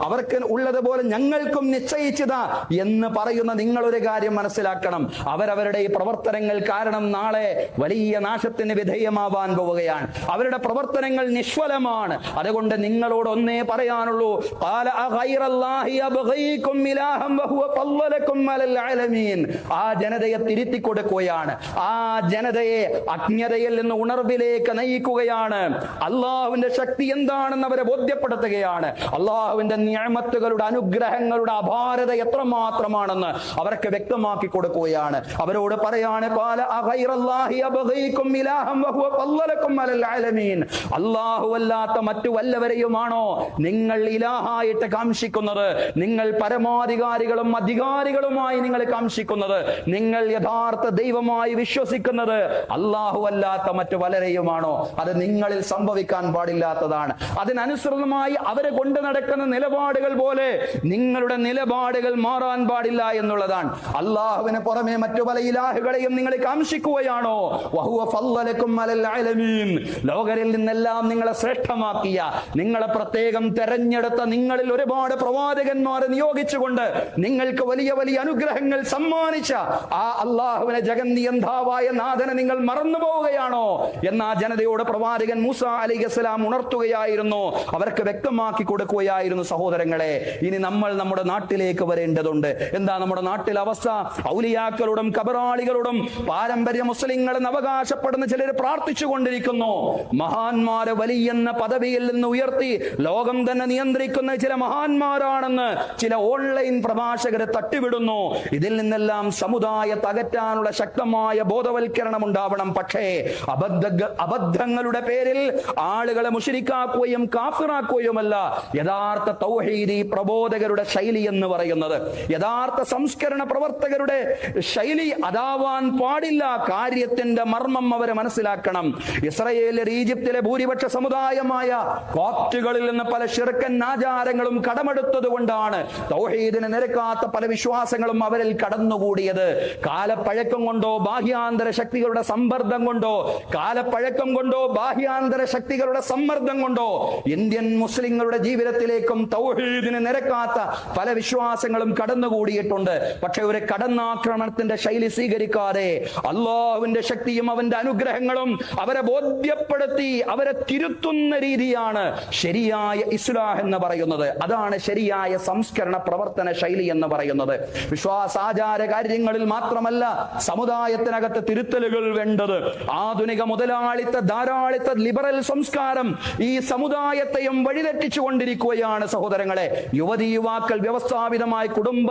അവർക്ക് ഉള്ളതുപോലെ ഞങ്ങൾക്കും നിശ്ചയിച്ചതാ എന്ന് പറയുന്ന നിങ്ങൾ ഒരു കാര്യം മനസ്സിലാക്കണം. അവരവരുടെ ഈ പ്രവർത്തനങ്ങൾ കാരണം നാളെ വലിയ നാശത്തിന് വിധേയമാവാൻ പോവുകയാണ്. അവരുടെ പ്രവർത്തനങ്ങൾ നിഷ്ഫലമാണ്. അതുകൊണ്ട് നിങ്ങളോട് ഒന്നേ പറയാനുള്ളൂ, ഖാല അഗൈറല്ലാഹി അബ്ഗീകും ഇലാഹൻ വഹുവ ഫളലകും അലൽ ആലമീൻ. ആ ജനതയെ തിരുത്തി കൊടുക്കുകയാണ്. ആ ജനതയെ അജ്ഞതയിൽ നിന്ന് ഉണർവിലേക്ക് നയിക്കുകയാണ്. അള്ളാഹുവിന്റെ ശക്തി എന്താണെന്ന് അവരെ ബോധ്യപ്പെടുത്തുകയാണ്. അള്ളാഹുവിന്റെ നിഅമത്തുകളുടെ അനുഗ്രഹങ്ങളുടെ അപാരത എത്രമാത്രമാണെന്ന് അവർക്ക് വ്യക്തമാക്കി കൊടുക്കുകയാണ്. അവരോട് പറയാണ്, ഖാല അഗൈറല്ലാഹി അബ്ഗീകും ഇലാഹൻ വഹുവ ഫളലകും അലൽ ആലമീൻ. അല്ലാഹു അല്ലാത്ത മറ്റു വല്ലവരെയുമാണോ നിങ്ങൾ ഇലാഹായിട്ട് കാംക്ഷിക്കുന്നത്? നിങ്ങൾ പരമാധികാരികളും അധികാരികളുമായി നിങ്ങൾ കാംക്ഷിക്കുന്നത്? നിങ്ങൾ യഥാർത്ഥ ദൈവമായി വിശ്വസിക്കുന്നത് അല്ലാഹു അല്ലാത്ത മറ്റു പലരെയുമാണോ? അത് നിങ്ങളിൽ സംഭവിക്കാൻ പാടില്ലാത്തതാണ്. അതിനനുസൃതമായി അവരെ കൊണ്ട് നടക്കുന്ന നിലപാടുകൾ പോലെ നിങ്ങളുടെ നിലപാടുകൾ മാറാൻ പാടില്ല എന്നുള്ളതാണ്. അള്ളാഹുവിന് പുറമെ മറ്റു പല ഇലാഹുകളെയും നിങ്ങൾ കാംക്ഷിക്കുകയാണോ? വഹുവ ഫളലകും അലൽ ആലമീൻ. ലോകരിൽ നിന്നെല്ലാം നിങ്ങളെ ശ്രേഷ്ഠമാക്കിയ, നിങ്ങളെ പ്രത്യേകം തെരഞ്ഞെടുത്ത, നിങ്ങളിൽ ഒരുപാട് പ്രവാചകന്മാരെ നിയോഗിച്ചുകൊണ്ട് നിങ്ങൾക്ക് വലിയ വലിയ അനുഗ്രഹങ്ങൾ സമ്മാനിച്ച ആ അള്ളാഹുവിനെ ജഗന്നിയന്താവായ നാഥനെ നിങ്ങൾ മറന്നു പോവുകയാണോ എന്ന ആ ജനതയോട് പ്രവാചകൻ മൂസാ അലൈഹിസ്സലാം ഉണർത്തുകയായിരുന്നു, അവർക്ക് വ്യക്തമാക്കി കൊടുക്കുകയായിരുന്നു. സഹോദരങ്ങളെ, ഇനി നമ്മൾ നമ്മുടെ നാട്ടിലേക്ക് വരേണ്ടതുണ്ട്. എന്താ നമ്മുടെ നാട്ടിലെ അവസ്ഥ? ഔലിയാക്കളോടും കബറാളികളോടും പാരമ്പര്യ മുസ്ലിങ്ങളെന്ന് അവകാശപ്പെടുന്ന ചിലർ പ്രാർത്ഥിച്ചു കൊണ്ടിരിക്കുന്നു. മഹാന്മാരെ വലിയെന്ന പദവിയിൽ നിന്ന് ഉയർത്തി ലോകം തന്നെ നിയന്ത്രിക്കുന്ന ചില മഹാന്മാരാണെന്ന് ചില ഓൺലൈൻ പ്രഭാഷകരെ തട്ടിവിടുന്നു. ഇതിൽ നിന്നെല്ലാം സമുദായത്തെ അകറ്റാനുള്ള ശക്തമായ ബോധവൽക്കരണം ഉണ്ടാവണം. പക്ഷേ അബദ്ധങ്ങളുടെ പേരിൽ ആളുകളെ മുശ്രിക്കാക്കുകയും കാഫിറാക്കുകയുമല്ല യഥാർത്ഥ തൗഹീദി പ്രബോധകരുടെ ശൈലി എന്ന് പറയുന്നത്. യഥാർത്ഥ സംസ്കരണ സംസ്കരണ പ്രവർത്തകരുടെ ശൈലി അതാവാൻ പാടില്ല. കാര്യത്തിന്റെ മർമ്മം അവരെ മനസ്സിലാക്കണം. ഇസ്രയേലിൽ ഈജിപ്തിലെ ഭൂരിപക്ഷ സമുദായമായ കോപ്റ്റുകളിൽ നിന്ന് പല ശിർക്കൻ ആചാരങ്ങളും കടമെടുത്തത് കൊണ്ടാണ് തൗഹീദിനെ നിരക്കാത്ത പല വിശ്വാസങ്ങളും അവരിൽ കടന്നുകൂടിയത്. കാലപ്പഴക്കം കൊണ്ടോ ബാഹ്യാന്തര ശക്തികളുടെ സമ്മർദ്ദം കൊണ്ടോ സമ്മർദ്ദം കൊണ്ടോ ഇന്ത്യൻ മുസ്ലിങ്ങളുടെ ജീവിതത്തിലേക്കും തൗഹീദിനെ നിരക്കാത്ത പല വിശ്വാസങ്ങളും കടന്നുകൂടിയിട്ടുണ്ട്. പക്ഷെ ഒരു കടന്നാക്രമണത്തിന്റെ ശൈലി സ്വീകരിക്കാതെ അല്ലാഹുവിന്റെ ശക്തിയും അവന്റെ അനുഗ്രഹങ്ങളും അവരെ ബോധ്യപ്പെടുത്തി അവരെ തിരുത്തുന്ന രീതിയാണ് ശരിയായ ഇസ്ലാഹ് എന്ന് പറയുന്നത്. അതാണ് ശരിയായ സംസ്കരണ പ്രവർത്തന ശൈലി എന്ന് പറയുന്നത്. വിശ്വാസാചാര കാര്യങ്ങളിൽ മാത്രമല്ല സമുദായത്തിനകത്ത് തിരുത്തലുകൾ വേണ്ടത്. ആധുനിക മുതലാളിത്ത ധാരാളിത്ത ലിബറൽ സംസ്കാരം ഈ സമുദായത്തെയും വഴിതെറ്റിച്ചുകൊണ്ടിരിക്കുകയാണ് സഹോദരങ്ങളെ. യുവതി യുവാക്കൾ വ്യവസ്ഥാപിതമായ കുടുംബ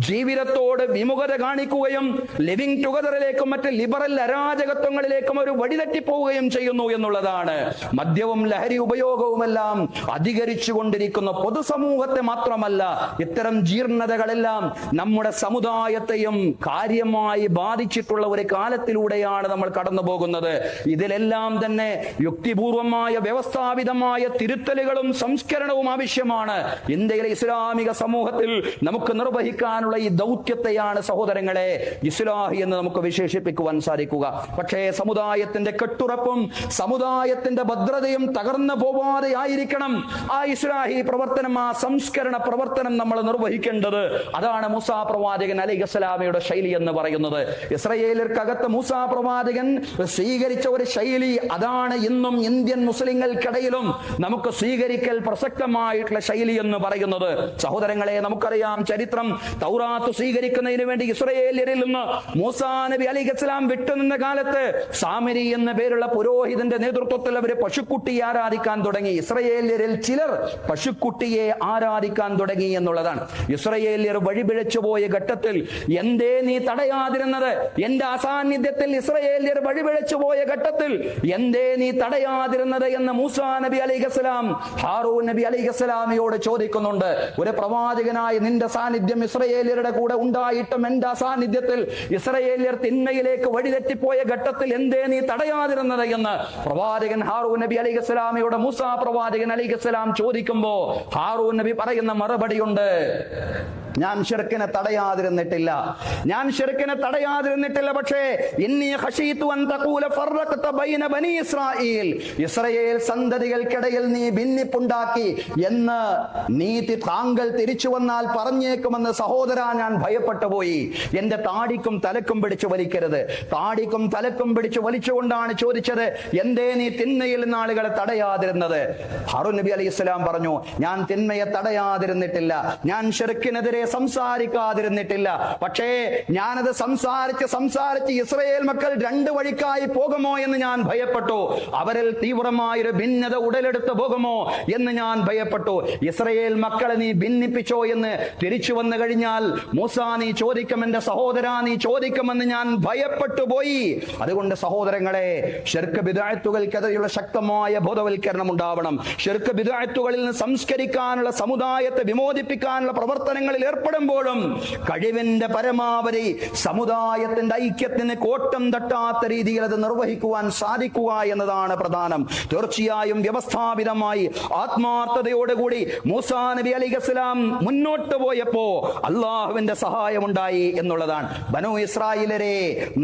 ജീവിതത്തോട് വിമുഖത കാണിക്കുകയും ലിവിംഗ് ടുഗദറിലേക്കും മറ്റ് ലിബറൽ അരാജകത്വങ്ങളിലേക്കും ഒരു വഴിതെറ്റിപ്പോവുകയും ചെയ്യുന്നു എന്നുള്ളതാണ്. മദ്യവും ലഹരി ഉപയോഗവുമെല്ലാം അധികരിച്ചുകൊണ്ടിരിക്കുന്ന പൊതുസമൂഹത്തെ മാത്രമല്ല, ഇത്തരം ജീർണതകളെല്ലാം നമ്മുടെ സമുദായത്തെയും കാര്യമായി ബാധിച്ചിട്ടുള്ള ഒരു കാലത്തിലൂടെയാണ് നമ്മൾ കടന്നു പോകുന്നത്. ഇതിലെല്ലാം തന്നെ യുക്തിപൂർവമായ വ്യവസ്ഥാപിതമായ തിരുത്തലുകളും സംസ്കരണവും ആവശ്യമാണ്. ഇന്ത്യയിലെ ഇസ്ലാമിക സമൂഹത്തിൽ നമുക്ക് നിർവഹിക്കാനുള്ള ഈ ദൗത്യത്തെയാണ് സഹോദരങ്ങളെ ഇസ്ലാഹി എന്ന് നമുക്ക് വിശേഷിപ്പിക്കുവാൻ സാധിക്കുക. പക്ഷേ സമുദായത്തിന്റെ കെട്ടുറപ്പും സമുദായത്തിന്റെ ഭദ്രതയും തകർന്നു പോവാതെ ആയിരിക്കണം ആ ഇസ്ലാഹി പ്രവർത്തനം, ആ സംസ്കരണ പ്രവർത്തനം നമ്മൾ നിർവഹിക്കേണ്ടത്. അതാണ് മൂസാ പ്രവാചകൻ അലൈഹിസ്സലാമയുടെ ശൈലി എന്ന് പറയുന്നത്. ഇസ്രായേലിയർക്കകത്ത് മൂസാ പ്രവാചകൻ സ്വീകരിച്ച ഒരു ശൈലി അതാണ് ഇന്നും ഇന്ത്യൻ മുസ്ലിങ്ങൾക്കിടയിലും നമുക്ക് സ്വീകരിക്കൽ പ്രസക്തമായിട്ടുള്ള ശൈലി എന്ന് പറയുന്നത്. സഹോദരങ്ങളെ, നമുക്കറിയാം ചരിത്രം. തൗറാത്ത് സ്വീകരിക്കുന്നതിന് വേണ്ടി ഇസ്രായേലിയരിൽ നിന്ന് മൂസാ നബി അലൈഹിസ്സലാം വിട്ടുനിന്ന കാലത്ത് സാമിരി എന്ന പേരുള്ള പുരോഹിതന്റെ നേതൃത്വത്തിൽ അവർ പശുക്കുട്ടിയെ ആരാധിക്കാൻ തുടങ്ങി. ഇസ്രായേലിയരിൽ ചിലർ പശുക്കുട്ടിയെ ആരാധിക്കാൻ തുടങ്ങി എന്നുള്ളതാണ്. ഇസ്രായേലിയർ വഴിപിഴച്ചു പോയ ഘട്ടത്തിൽ എന്തേ നീ തടയാതിരുന്നത്? എന്റെ അസാന്നിധ്യത്തിൽ ഇസ്രായേലിയർ വഴിപിഴച്ചു പോയ ഘട്ടത്തിൽ എന്തേ നീ തടയാതിരുന്നത് എന്ന് മൂസാ നബി അലൈഹിസ്സലാം ഹാറൂൻ നബി അലൈഹിസ്സലാമിയോട് ചോദിക്കുന്നുണ്ട്. ഒരു പ്രവാചകനായ നിന്റെ സാന്നിധ്യം ഇസ്രായേലിയരുടെ കൂടെ ഉണ്ടായിട്ടും എന്റെ അസാന്നിധ്യത്തിൽ ഇസ്രായേലിയർ തിന്മയിലേക്ക് വഴിതെറ്റിപ്പോയ ഘട്ടത്തിൽ എന്തേ നീ തടയാതിരുന്നത് എന്ന് പ്രവാചകൻ ഹാറൂൻ നബി അലൈഹിസ്സലാമിയോട് മൂസാ പ്രവാചകൻ അലൈഹിസ്സലാം ചോദിക്കുമ്പോ ഹാറൂൻ നബി പറയുന്ന മറുപടിയുണ്ട്, ഞാൻ ശിർക്കിനെ തടയാതിരുന്നിട്ടില്ല. പക്ഷേ ഇസ്രായേൽ സന്തതികൾക്കിടയിൽ നീ ഭിന്നിപ്പുണ്ടാക്കി എന്ന് നീതി താങ്കൾ തിരിച്ചു വന്നാൽ പറഞ്ഞേക്കുമെന്ന് സഹോദര ഞാൻ ഭയപ്പെട്ടു പോയി. എന്റെ താടിക്കും തലക്കും പിടിച്ചു വലിക്കരുത്. താടിക്കും തലക്കും പിടിച്ചു വലിച്ചുകൊണ്ടാണ് ചോദിച്ചത്, എന്തേ നീ തിന്മയിൽ നിന്ന് ആളുകളെ തടയാതിരുന്നത്? ഹാറൂൻ നബി അലൈഹിസ്സലാം പറഞ്ഞു, ഞാൻ തിന്മയെ തടയാതിരുന്നിട്ടില്ല, ഞാൻ ശിർക്കിനെതിരെ സംസാരിക്കാതിരുന്നിട്ടില്ല. പക്ഷേ ഞാനത് സംസാരിച്ച് ഇസ്രായേൽ മക്കൾ രണ്ട് വഴിക്കായി പോകുമോ എന്ന് ഞാൻ ഭയപ്പെട്ടു. അവരിൽ തീവ്രമായൊരു ഭിന്നത ഉടലെടുത്ത് പോകുമോ എന്ന് ഞാൻ ഭയപ്പെട്ടു. ഇസ്രായേൽ മക്കളെ നീ ഭിന്നിപ്പിച്ചോ എന്ന് തിരിച്ചു വന്നു കഴിഞ്ഞാൽ മൂസാ നീ ചോദിക്കും, എന്റെ സഹോദര നീ ചോദിക്കുമെന്ന് ഞാൻ ഭയപ്പെട്ടു പോയി. അതുകൊണ്ട് സഹോദരങ്ങളെ, ശിർക്ക് ബിദ്അത്തുകൾക്കെതിരെയുള്ള ശക്തമായ ബോധവൽക്കരണം ഉണ്ടാവണം. ശിർക്ക് ബിദ്അത്തുകളിൽ നിന്ന് സംസ്കരിക്കാനുള്ള, സമുദായത്തെ വിമോചിപ്പിക്കാനുള്ള പ്രവർത്തനങ്ങളിൽ ഏർപ്പെടുമ്പോഴും കഴിവിന്റെ പരമാവധി സമുദായത്തിന്റെ ഐക്യത്തിന് കോട്ടം തട്ടാത്ത രീതിയിൽ അത് നിർവഹിക്കുവാൻ സാധിക്കുക എന്നതാണ് പ്രധാനം. തീർച്ചയായും വ്യവസ്ഥാപിതമായി ആത്മാർത്ഥതയോടുകൂടി മൂസാ നബി അലൈഹിസ്സലാം മുന്നോട്ട് പോയപ്പോ അള്ളാഹുവിന്റെ സഹായമുണ്ടായി എന്നുള്ളതാണ്. ബനൂ ഇസ്രായേലരെ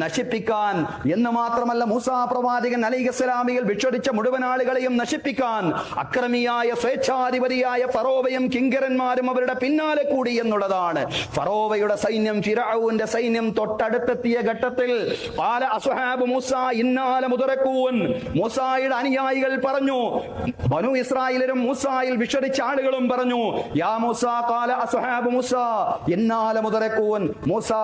നശിപ്പിക്കാൻ എന്ന് മാത്രമല്ല, മൂസാ പ്രവാചകൻ അലൈഹിസ്സലാമിൽ വിശ്വസിച്ച മുഴുവൻ ആളുകളെയും നശിപ്പിക്കാൻ അക്രമിയായ സ്വേച്ഛാധിപതിയായ ഫറോവയും കിങ്കരന്മാരും അവരുടെ പിന്നാലെ കൂടി എന്നുള്ളതാണ്. ഫറോവയുടെ സൈന്യം, ഫിർഔന്റെ സൈന്യം തൊട്ടടുത്തെത്തിയ ഘട്ടത്തിൽ ഖാല അസ്ഹാബു മൂസാ ഇന്നാ ലമുദ്റകൂൻ, മൂസായുടെ അനുയായികൾ പറഞ്ഞു, ബനൂ ഇസ്രായേലരും മൂസായിൽ വിശ്വസിച്ച ആളുകളും പറഞ്ഞു, യാ മൂസാ ഖാല അസ്ഹാബു മൂസാ ഇന്നാ ലമുദ്റകൂൻ, മൂസാ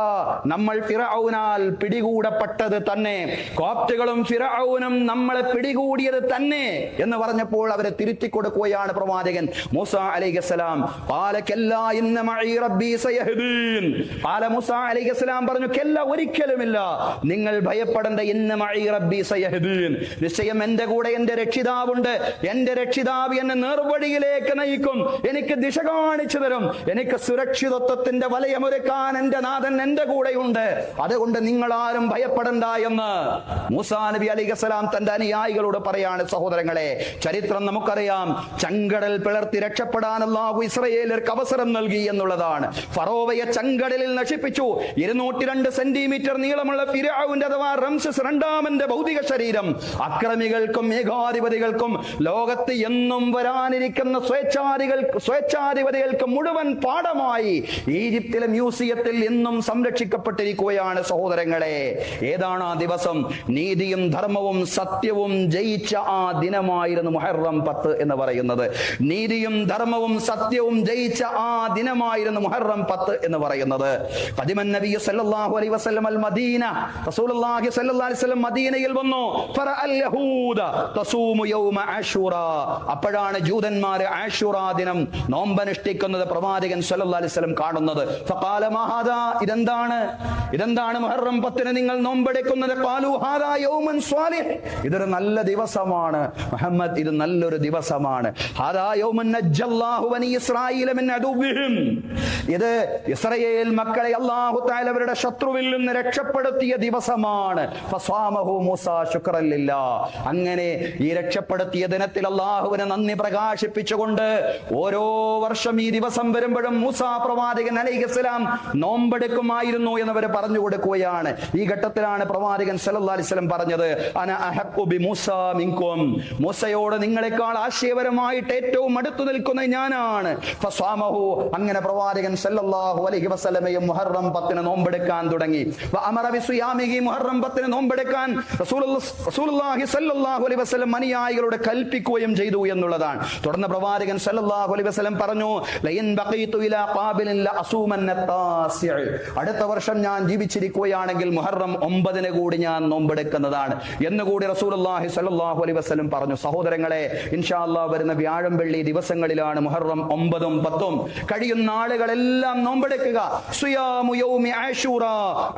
നമ്മൾ ഫിർഔനാൽ പിടികൂടപ്പെട്ടത് തന്നെ, കോപ്റ്റുകളും ഫിർഔനും നമ്മളെ പിടികൂടിയത് തന്നെ എന്ന് പറഞ്ഞപ്പോൾ അവരെ തിരുത്തി കൊടുക്കുകയാണ് പ്രവാചകൻ മൂസാ അലൈഹിസ്സലാം. ഖാല കല്ലാ ഇന്ന മഈ റബ്ബി സയഹ്ദീൻ. ഖാല മൂസ അലൈഹിസ്സലാം പറഞ്ഞു, കല്ല, ഒരിക്കലുമില്ല, നിങ്ങൾ ഭയപ്പെടേണ്ട. ഇന്ന മഈ റബ്ബി സയഹ്ദീൻ, നിശ്ചയം എന്റെ കൂടെ എന്റെ രക്ഷിതാവുണ്ട്. എന്റെ രക്ഷിതാവ് എന്നെ നേർവഴിയിലേക്ക് നയിക്കും, എനിക്ക് ദിശ കാണിച്ചു തരും, എനിക്ക് സുരക്ഷിതത്വത്തിന്റെ വലയമൊരുക്കാൻ എന്റെ നാഥൻ എന്റെ കൂടെയുണ്ട്. അതുകൊണ്ട് നിങ്ങൾ ആരും ഭയപ്പെടണ്ട എന്ന് മൂസാ നബി അലൈഹിസ്സലാം തന്റെ അനുയായികളോട് പറയാണ്. സഹോദരങ്ങളെ, ചരിത്രം നമുക്കറിയാം. ചങ്കടൽ പിളർത്തി രക്ഷപ്പെടാൻ അല്ലാഹു ഇസ്രായേലർക്ക് അവസരം നൽകി എന്നുള്ളതാണ്. ഫറോവയെ ചങ്കടലിൽ നശിപ്പിച്ചു. 202 സെന്റിമീറ്റർ നീളമുള്ള ഫിർഔന്റെ അഥവാ റംസസ് രണ്ടാമന്റെ ഭൗതിക ശരീരം അക്രമികൾക്കും ഏകാധിപതികൾക്കും ലോകത്ത് എന്നും വരാനിരിക്കുന്ന സ്വേച്ഛാധിപതികൾക്ക് മുഴുവൻ പാഠമായി ഈജിപ്തിലെ മ്യൂസിയത്തിൽ എന്നും സംരക്ഷിക്കപ്പെട്ടിരിക്കുകയാണ്. സഹോദരങ്ങളെ, ഏതാണ് ആ ദിവസം? നീതിയും ധർമ്മവും സത്യവും ജയിച്ച ആ ദിനമായിരുന്നു മുഹറം 10 എന്ന് പറയുന്നത്. നീതിയും ധർമ്മവും സത്യവും ജയിച്ച ആ ദിനമായിരുന്നു മുഹറം 10 എന്ന് പറയുന്നത്. ഖദിമൻ നബി സല്ലല്ലാഹു അലൈഹി വസല്ലം അൽ മദീന, റസൂലുള്ളാഹി സ്വല്ലല്ലാഹു അലൈഹി വസല്ലം മദീനയിൽ വന്നു. ഫറഅൽ യഹൂദ തസൂമു യൗമ ആശൂറ, അപ്പോഴാണ് ജൂതന്മാർ ആശൂറ ദിനം നോമ്പനുഷ്ഠിക്കുന്നത് പ്രവാചകൻ സ്വല്ലല്ലാഹു അലൈഹി വസല്ലം കാണുന്നത്. ഫഖാല മാ ഹാദാ, ഇതെന്താണ് മുഹറം 10 നിങ്ങൾ നോമ്പെടുക്കുന്നത്? ഖാലു ഹാദാ യൗമുൻ സ്വാലിഹ്, ഇതൊരു നല്ല ദിവസമാണ് മുഹമ്മദ്, ഇത് നല്ലൊരു ദിവസമാണ്. ഹാദാ യൗമുൻ നജ്ജല്ലാഹു ബനി ഇസ്രായീല മിൻ അദുവ്വിഹിം, ഇത് ഇസ്രായേൽ മക്കളെ അല്ലാഹു തആല അവരുടെ ശത്രുവിൽ നിന്ന് രക്ഷപ്പെടുത്തിയ ദിവസമാണ്. ഫസ്വാമഹു മൂസ ശുക്രൻ ലില്ലാഹ്, അങ്ങനെ ഈ രക്ഷപ്പെടുത്തിയ ദിനത്തിൽ അല്ലാഹുവിനെ നന്ദി പ്രകാശിപ്പിച്ചുകൊണ്ട് ഓരോ വർഷം ഈ ദിവസം വരുമ്പോഴും മൂസ പ്രവാചകൻ അലൈഹിസ്സലാം നോമ്പെടുക്കുമായിരുന്നു എന്നവർ പറഞ്ഞു കൊടുക്കുകയാണ്. ഈ ഘട്ടത്തിലാണ് പ്രവാചകൻ സല്ലല്ലാഹു അലൈഹി വസല്ലം പറഞ്ഞത്, അന അഹഖു ബി മൂസ മിൻകും, മൂസയോട് നിങ്ങളെക്കാൾ ആശയപരമായിട്ട് ഏറ്റവും അടുത്തു നിൽക്കുന്ന ഞാനാണ്. ഫസ്വാമഹു, അങ്ങനെ പ്രവാചകൻ സല്ലല്ലാഹു അലൈഹി വസല്ലമയും മുഹറം 10 നോമ്പെടുക്കാൻ തുടങ്ങി. വഅമറ ബിസിയാമിഹി, മുഹറം 10 നോമ്പെടുക്കാൻ റസൂലുള്ളാഹി സല്ലല്ലാഹു അലൈഹി വസല്ലം അനുയായികളോട് കൽപ്പിക്കുകയും ചെയ്തു എന്നുള്ളതാണ്. തുടർന്ന് പ്രവാചകൻ സല്ലല്ലാഹു അലൈഹി വസല്ലം പറഞ്ഞു, ലയൻ ബഖീതു ഇലാ ഖാബിലിൻ ലഅസൂമന്ന താസിഅ, അടുത്ത വർഷം ഞാൻ ജീവിച്ചിരിക്കുകയാണെങ്കിൽ മുഹറം 9 കൂടി ഞാൻ നോമ്പെടുക്കുന്നതാണ് എന്നുകൂടി റസൂലുള്ളാഹി സ്വല്ലല്ലാഹു അലൈഹി വസല്ലം പറഞ്ഞു. സഹോദരങ്ങളെ, ഇൻഷാ അല്ലാഹ് വരുന്ന വ്യാഴം വെള്ളി ദിവസങ്ങളിലാണ് മുഹറം 9ഉം 10ഉം. കഴിയുന്ന ആളുകളെല്ലാം നോമ്പെടുക്കുക. സിയാമു യൗമി ആശൂറ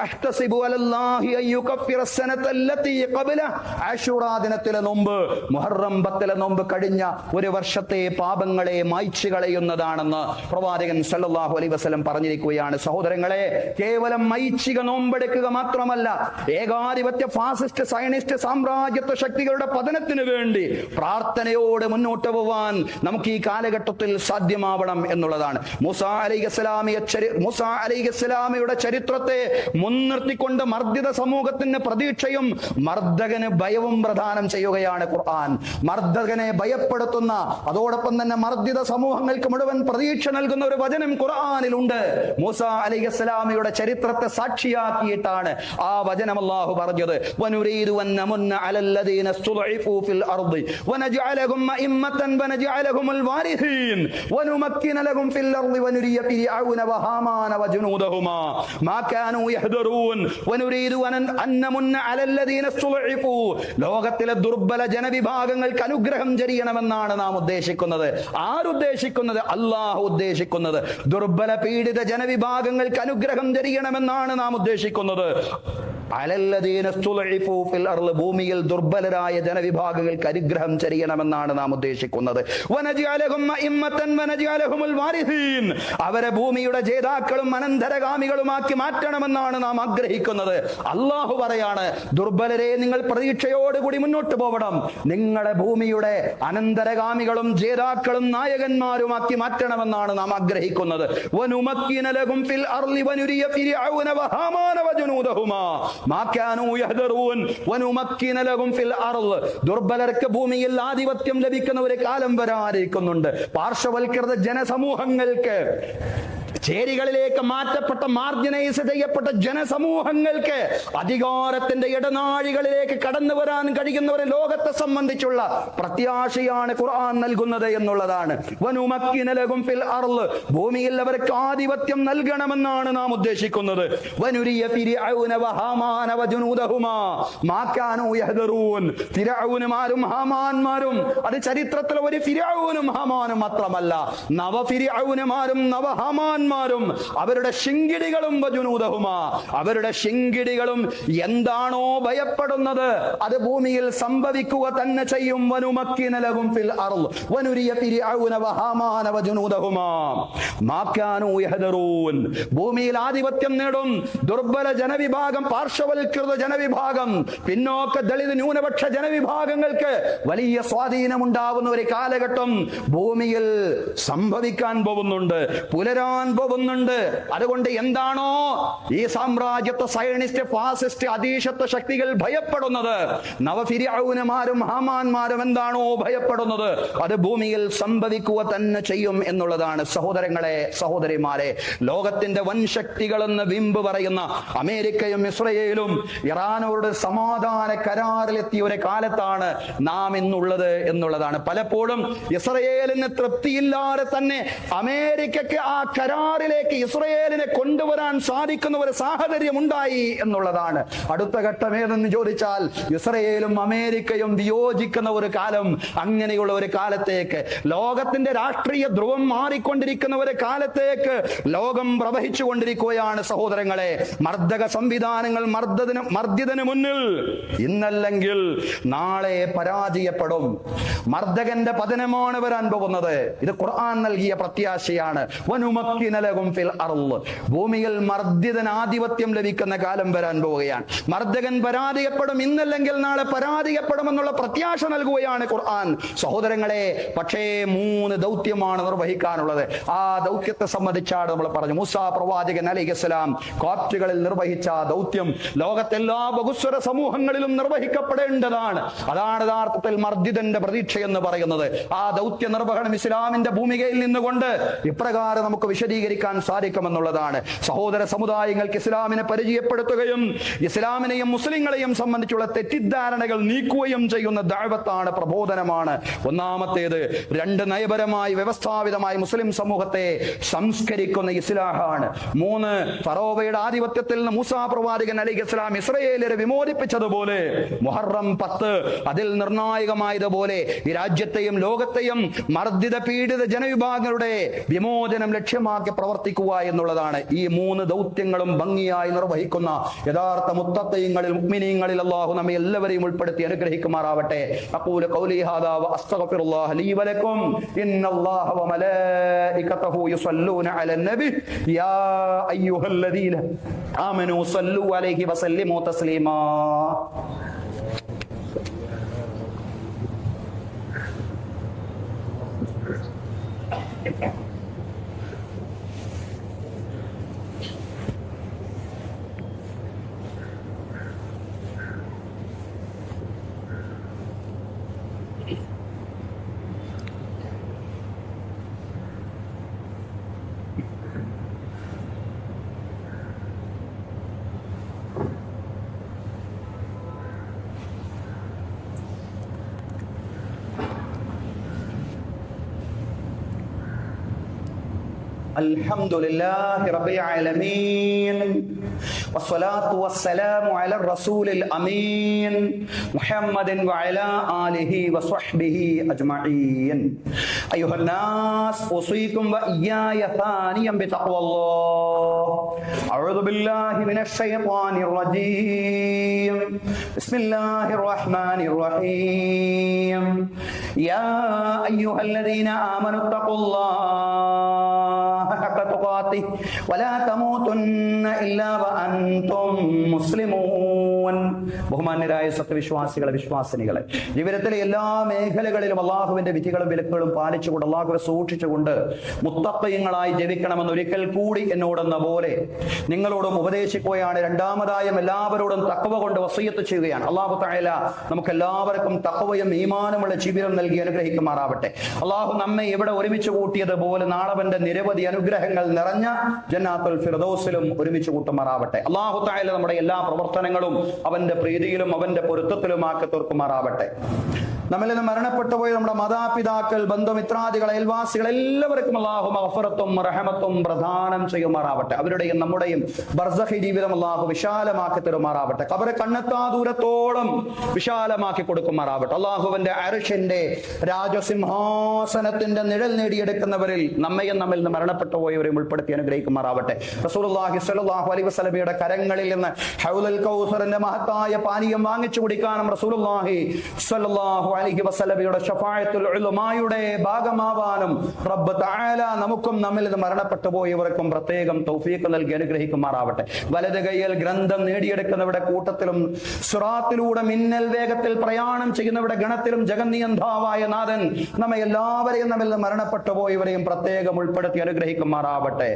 അഹ്തസിബു അലല്ലാഹി അയ്യുകഫിറ സനതല്ലതി ഖബല, ആശൂറ ദിനത്തിലെ നോമ്പ്, മുഹറം 10ലെ നോമ്പ് കഴിഞ്ഞ ഒരു വർഷത്തെ പാപങ്ങളെ മായ്ച്ചു കളയുന്നതാണെന്ന് പ്രവാചകൻ സല്ലല്ലാഹു അലൈഹി വസല്ലം പറഞ്ഞിരിക്കുകയാണ്. സഹോദരങ്ങളെ, കേവലം ഐച്ഛിക നോമ്പെടുക്കുക മാത്രമല്ല, ഏകാധിപത്യ ഫാസിസ്റ്റ് സയനിസ്റ്റ് സാമ്രാജ്യത്വ ശക്തികളുടെ പതനത്തിന് വേണ്ടി പ്രാർത്ഥനയോട് മുന്നോട്ട് പോവാൻ നമുക്ക് ഈ കാലഘട്ടത്തിൽ സാധ്യമാവണം എന്നുള്ളതാണ്. മൂസാ അലൈഹിസ്സലാമയുടെ ചരിത്രത്തെ മുൻനിർത്തിക്കൊണ്ട് മർദ്ദിത സമൂഹത്തിന് പ്രതീക്ഷയും മർദ്ദകന് ഭയവും പ്രദാനം ചെയ്യുകയാണ് ഖുർആൻ. മർദ്ദകനെ ഭയപ്പെടുത്തുന്ന, അതോടൊപ്പം തന്നെ മർദ്ദിത സമൂഹങ്ങൾക്ക് മുഴുവൻ പ്രതീക്ഷ നൽകുന്ന ഒരു വചനം ഖുർആനിലുണ്ട്. മൂസാ അലൈഹിസ്സലാമയുടെ ചരിത്രത്തെ സാക്ഷിയാക്കിയിട്ടാണ് ആ വചനം അല്ലാഹു പറഞ്ഞത്. വനുരീദു അൻ നമുന്ന അലല്ലദീന സ്തുദ്ഇഫൂ ഫിൽ അർദി വനജഅലഹും അഇമ്മതൻ വനജഅലഹുമുൽ വാരിഥീൻ വനുമക്കിന ലഹും ഫിൽ അർദി വനുരിയ ഫിർഔന വഹാമാന വജുനൂദഹുമാ മാ കാനൂ യഹ്ദറൂൻ വനുരീദു അൻ നമുന്ന അലല്ലദീന സ്തുദ്ഇഫൂ, ലോകത്തിലെ ദുർബല ജനവിഭാഗങ്ങൾക്ക് അനുഗ്രഹം ചൊരിയണമെന്നാണ് നാം ഉദ്ദേശിക്കുന്നത്. ആരുദ്ദേശിക്കുന്നത്? അല്ലാഹു ഉദ്ദേശിക്കുന്നത്. ദുർബല പീഡിത ജനവിഭാഗങ്ങൾക്ക് അനുഗ്രഹം ചൊരിയണമെന്നാണ് നാം ഉദ്ദേശിക്കുന്നത്. ഭൂമിയിൽ ദുർബലരായ ജനവിഭാഗങ്ങൾക്ക് അനുഗ്രഹം ചൊരിയണമെന്നാണ് നാം ഉദ്ദേശിക്കുന്നത്. അവരെ ഭൂമിയുടെ ജേതാക്കളും അനന്തരഗാമികളുമാക്കി മാറ്റണമെന്നാണ് നാം ആഗ്രഹിക്കുന്നത്. അള്ളാഹു പറയാണ്, ദുർബലരെ നിങ്ങൾ പ്രതീക്ഷയോടുകൂടി മുന്നോട്ട് പോകണം, നിങ്ങളെ ഭൂമിയുടെ അനന്തരഗാമികളും ജേതാക്കളും നായകന്മാരുമാക്കി മാറ്റണമെന്നാണ് നാം ആഗ്രഹിക്കുന്നത്. ദുർബലർക്ക് ഭൂമിയിൽ ആധിപത്യം ലഭിക്കുന്ന ഒരു കാലം വരാനിരിക്കുന്നുണ്ട്. പാർശ്വവൽകൃത ജനസമൂഹങ്ങൾക്ക്, ചേരികളിലേക്ക് മാറ്റപ്പെട്ട മാർജിനൈസ് ചെയ്യപ്പെട്ട ജനസമൂഹങ്ങൾക്ക് അധികാരത്തിന്റെ ഇടനാഴികളിലേക്ക് കടന്നു വരാൻ കഴിയുന്ന ഒരു ലോകത്തെ സംബന്ധിച്ചുള്ള പ്രത്യാശയാണ് ഖുർആൻ നൽകുന്നത് എന്നുള്ളതാണ്. വനുമക്കിന ലഹും ഫിൽ അർള്, ഭൂമിയിൽ അവർക്ക് ആധിപത്യം നൽകണമെന്നാണ് നാം ഉദ്ദേശിക്കുന്നത്. വനുരിയ ഫിർഔന വഹാമാന വജുനൂദഹുമാ മാ കാനൂ യഹ്ദറൂൻ, ഫിർഔനുമാരും ഹാമാന്മാരും, അത് ചരിത്രത്തിൽ ഒരു ഫിർഔനും ഹാമാനും മാത്രമല്ല, നവ ഫിർഔനുമാരും നവ ഹാമാൻ ഹാമാന്മാരും അവരുടെ ശിങ്കിടികളും വജുനൂദഹുമാ, അവരുടെ ശിങ്കിടികളും എന്താണോ ഭയപ്പെടുന്നത് അത് ഭൂമിയിൽ സംഭവിക്കുക തന്നെ ചെയ്യും. വനുമക്കിന ലഹും ഫിൽ അർള് വനുരിയ ഫിർഔന വഹാമാന വജുനൂദഹുമാ മാ കാനൂ യഹ്ദറൂൻ. ഭൂമിയിൽ ആധിപത്യം നേടും ദുർബല ജനവിഭാഗം, പാർശ്വവൽകൃത ജനവിഭാഗം, പിന്നോക്ക ദളിത് ന്യൂനപക്ഷ ജനവിഭാഗങ്ങൾക്ക് വലിയ സ്വാധീനമുണ്ടാവുന്ന ഒരു കാലഘട്ടം ഭൂമിയിൽ സംഭവിക്കാൻ പോകുന്നുണ്ട്, പുലരാൻ പോകുന്നുണ്ട്. അതുകൊണ്ട് എന്താണോ ഈ സാമ്രാജ്യത്വ സയനിസ്റ്റ് ഫാസിസ്റ്റ് അധീശത്വ ശക്തികൾ ഭയപ്പെടുന്നത്, നവഫിർഔനമാരും ഹാമാന്മാരും എന്താണോ ഭയപ്പെടുന്നത് അത് ഭൂമിയിൽ സംഭവിക്കുക തന്നെ ചെയ്യും എന്നുള്ളതാണ്. സഹോദരങ്ങളെ, സഹോദരിമാരെ, ലോകത്തിന്റെ വൻ ശക്തികളെന്ന് വിമ്പ് പറയുന്ന അമേരിക്കയും ഇസ്രയേലും ഇറാനോട് സമാധാന കരാറിലെത്തിയ ഒരു കാലത്താണ് നാം ഇന്നുള്ളത് എന്നുള്ളതാണ്. പലപ്പോഴും ഇസ്രയേലിന് തൃപ്തിയില്ലാതെ തന്നെ അമേരിക്കയ്ക്ക് ആ കരാറിലേക്ക് ഇസ്രയേലിനെ കൊണ്ടുവരാൻ സാധിക്കുന്ന ഒരു സാഹചര്യം ഉണ്ടായി എന്നുള്ളതാണ്. അടുത്ത ഘട്ടം ഏതെന്ന് ചോദിച്ചാൽ ഇസ്രയേലും അമേരിക്കയും വിയോജിക്കുന്ന ഒരു കാലം, അങ്ങനെയുള്ള ഒരു കാലത്തേക്ക്, ലോകത്തിന്റെ രാഷ്ട്രീയ ധ്രുവം മാറിക്കൊണ്ടിരിക്കുന്ന ഒരു കാലത്തേക്ക് ലോകം പ്രവഹിച്ചു കൊണ്ടിരിക്കുകയാണ്. സഹോദരങ്ങളെ, മർദ്ദക സംവിധാനങ്ങൾ മർദ്ദിതന് മുന്നിൽ ഇന്നല്ലെങ്കിൽ നാളെ പരാജയപ്പെടും. മർദ്ദകന്റെ പതനമാണ് വരാൻ പോകുന്നത്. ഇത് ഖുർആൻ നൽകിയ പ്രത്യാശയാണ്. വനുമക്കിന ലഹും ഫിൽ അർള്, ഭൂമിയിൽ മർദ്ദിതന് ആധിപത്യം ലഭിക്കുന്ന കാലം വരാൻ പോവുകയാണ്. മർദ്ദകൻ പരാജയപ്പെടും, ഇന്നല്ലെങ്കിൽ നാളെ പരാജയപ്പെടുമെന്നുള്ള പ്രത്യാശ നൽകുകയാണ് ഖുർആൻ. സഹോദരങ്ങളെ, പക്ഷേ 3 ദൗത്യമാണ് നിർവഹിക്കാനുള്ളത്. ആ ദൗത്യത്തെ സംബന്ധിച്ചാണ് നമ്മൾ പറഞ്ഞു. മൂസാ പ്രവാചകൻ അലൈഹിസ്സലാം കോപ്റ്റുകളിൽ നിർവഹിച്ച ദൗത്യം ലോകത്തെല്ലാ ബഹുസ്വര സമൂഹങ്ങളിലും നിർവഹിക്കപ്പെടേണ്ടതാണ്. അതാണ് യഥാർത്ഥത്തിൽ മർദ്ദിതന്റെ പ്രതീക്ഷ എന്ന് പറയുന്നത്. ആ ദൗത്യ നിർവഹണം ഇസ്ലാമിന്റെ ഭൂമികയിൽ നിന്നുകൊണ്ട് ഇപ്രകാരം നമുക്ക് വിശദീകരിക്കാൻ സാധിക്കുമെന്നുള്ളതാണ്. സഹോദര സമുദായങ്ങൾക്ക് ഇസ്ലാമിനെ പരിചയപ്പെടുത്തുകയും ഇസ്ലാമിനെയും മുസ്ലിങ്ങളെയും സംബന്ധിച്ചുള്ള തെറ്റിദ്ധാരണകൾ നീക്കുകയും ചെയ്യുന്ന ദഅവത്താണ്, പ്രബോധനമാണ്. ഒന്നാമത്തേത് 2 നയപരമായി വ്യവസ്ഥാപിതമായി മുസ്ലിം സമൂഹത്തെ സംസ്കരിക്കുന്ന ഇസ്ലാഹാണ്. 3 ഫറോവയുടെ ആധിപത്യത്തിൽ നിന്ന് മൂസാ പ്രവാചകൻ അലൈഹിസ്സലാം ഇസ്രായേലിനെ വിമോചിപ്പിച്ചതുപോലെ മുഹറം 10 അതിൽ നിർണായകമായതുപോലെ ഈ രാജ്യത്തെയും ലോകത്തെയും മർദ്ദിത പീഡിത ജനവിഭാഗങ്ങളുടെ വിമോചനം ലക്ഷ്യമാക്കി പ്രവർത്തിക്കുക എന്നുള്ളതാണ്. ഈ 3 ദൗത്യങ്ങളും ഭംഗിയായി നിർവഹിക്കുന്ന യഥാർത്ഥ മുത്തഖീങ്ങളിൽ മുഅ്മിനീങ്ങളിൽ അല്ലാഹു നമ്മെ എല്ലാവരെയും ഉൾപ്പെടുത്തി അനുഗ്രഹിക്കുമാറാവട്ടെ. അഖൂലു ഖൗലി ഹാദാ വ അസ്തഗ്ഫിറുല്ലാഹ ലീ വലക്കും ഇന്നല്ലാഹ വ മലായികതഹു യുസല്ലൂന അലൻ നബി യാ അയ്യുഹല്ലദീന ആമനൂ സല്ലു അലൈഹി വസല്ലിമു തസ്ലീമാ. Alhamdulillahi Rabbil Alamin. والصلاة والسلام على الرسول الأمين محمد وعلى آله وصحبه أجمعين. أيها الناس أوصيكم وإياي ثانيا بتقوى الله. أعوذ بالله من الشيطان الرجيم. بسم الله الرحمن الرحيم. يا أيها الذين آمنوا اتقوا الله حق تقاته ولا تموتن إلا وأنتم مسلمون. ബഹുമാന്യരായ സത്യവിശ്വാസികളെ, വിശ്വാസിനികളെ, ജീവിതത്തിലെ എല്ലാ മേഖലകളിലും അള്ളാഹുവിന്റെ വിധികളും വിലക്കുകളും പാലിച്ചുകൊണ്ട് അള്ളാഹുവെ സൂക്ഷിച്ചുകൊണ്ട് മുത്തഖീങ്ങളായി ജീവിക്കണമെന്ന് ഒരിക്കൽ കൂടി എന്നോടെന്ന പോലെ നിങ്ങളോടും ഉപദേശിക്കുകയാണ്. രണ്ടാമതായും എല്ലാവരോടും തഖ്വ കൊണ്ട് വസിയ്യത്ത് ചെയ്യുകയാണ്. അല്ലാഹു തആല നമുക്ക് എല്ലാവർക്കും തഖ്വയും ഈമാനുമുള്ള ജീവിതം നൽകി അനുഗ്രഹിക്കുമാറാവട്ടെ. അള്ളാഹു നമ്മെ ഇവിടെ ഒരുമിച്ച് കൂട്ടിയതുപോലെ നാളവന്റെ നിരവധി അനുഗ്രഹങ്ങൾ നിറഞ്ഞ ജന്നാത്തുൽ ഫിർദൗസിലും ഒരുമിച്ച് കൂട്ടുമാറാവട്ടെ. അല്ലാഹു തആല നമ്മുടെ എല്ലാ പ്രവർത്തനങ്ങളും അവന്റെ പ്രീതിയിലും അവന്റെ പൊരുത്തത്തിലുമാക്കി തീർക്കുമാറാവട്ടെ. നമ്മളിൽ നിന്ന് മരണപ്പെട്ടു പോയ നമ്മുടെ മാതാപിതാക്കൾ, ബന്ധുമിത്രാദികൾ, അയൽവാസികൾ എല്ലാവർക്കും അല്ലാഹു മഗ്ഫിറത്തും റഹമത്തും പ്രദാനം ചെയ്യുമാറാവട്ടെ. അവരുടെയും നമ്മുടെയും ബർസഖി ജീവിതം അല്ലാഹു വിശാലമാക്കി തരുമാറാവട്ടെ. ഖബർ കണ്ണെത്താ ദൂരത്തോളം വിശാലമാക്കി കൊടുക്കുമാറാവട്ടെ. അല്ലാഹുവിന്റെ അർശിന്റെ രാജസിംഹാസനത്തിന്റെ നിഴൽ നേടിയെടുക്കുന്നവരിൽ നമ്മയും നമ്മിൽ നിന്ന് മരണപ്പെട്ടു പോയവരെയും ഉൾപ്പെടുത്തി അനുഗ്രഹിക്കുമാറാവട്ടെ. റസൂലുള്ളാഹി സ്വല്ലല്ലാഹു അലൈഹി വസല്ലമയുടെ കരങ്ങളിൽ നിന്ന് ഹൗലുൽ കൗസറിന്റെ മഹത്തായ പാനീയം വാങ്ങിച്ചു കുടിക്കാനും റസൂലുള്ളാഹി സ്വല്ലല്ലാഹു അലൈഹി വസല്ലമയുടെ ശഫാഅത്തുൽ ഉലമായുടെ ഭാഗമാവാനും റബ്ബ് തആല നമുക്കും നമ്മിൽ നിന്ന് മരണപ്പെട്ടു പോയവർക്കും പ്രത്യേകം തൗഫീഖ് നൽകി അനുഗ്രഹിക്കുമാറാവട്ടെ. വലത് കൈയിൽ ഗ്രന്ഥം നേടിയെടുക്കുന്നവരുടെ കൂട്ടത്തിലും സിറാത്തിലൂടെ മിന്നൽ വേഗത്തിൽ പ്രയാണം ചെയ്യുന്നവരുടെ ഗണത്തിലും ജഗന്നിയന്താവായ നാഥൻ നമ്മെ എല്ലാവരെയും നമ്മിൽ നിന്ന് മരണപ്പെട്ടു പോയവരെയും പ്രത്യേകം ഉൾപ്പെടുത്തി അനുഗ്രഹിക്കുമാറാവട്ടെ.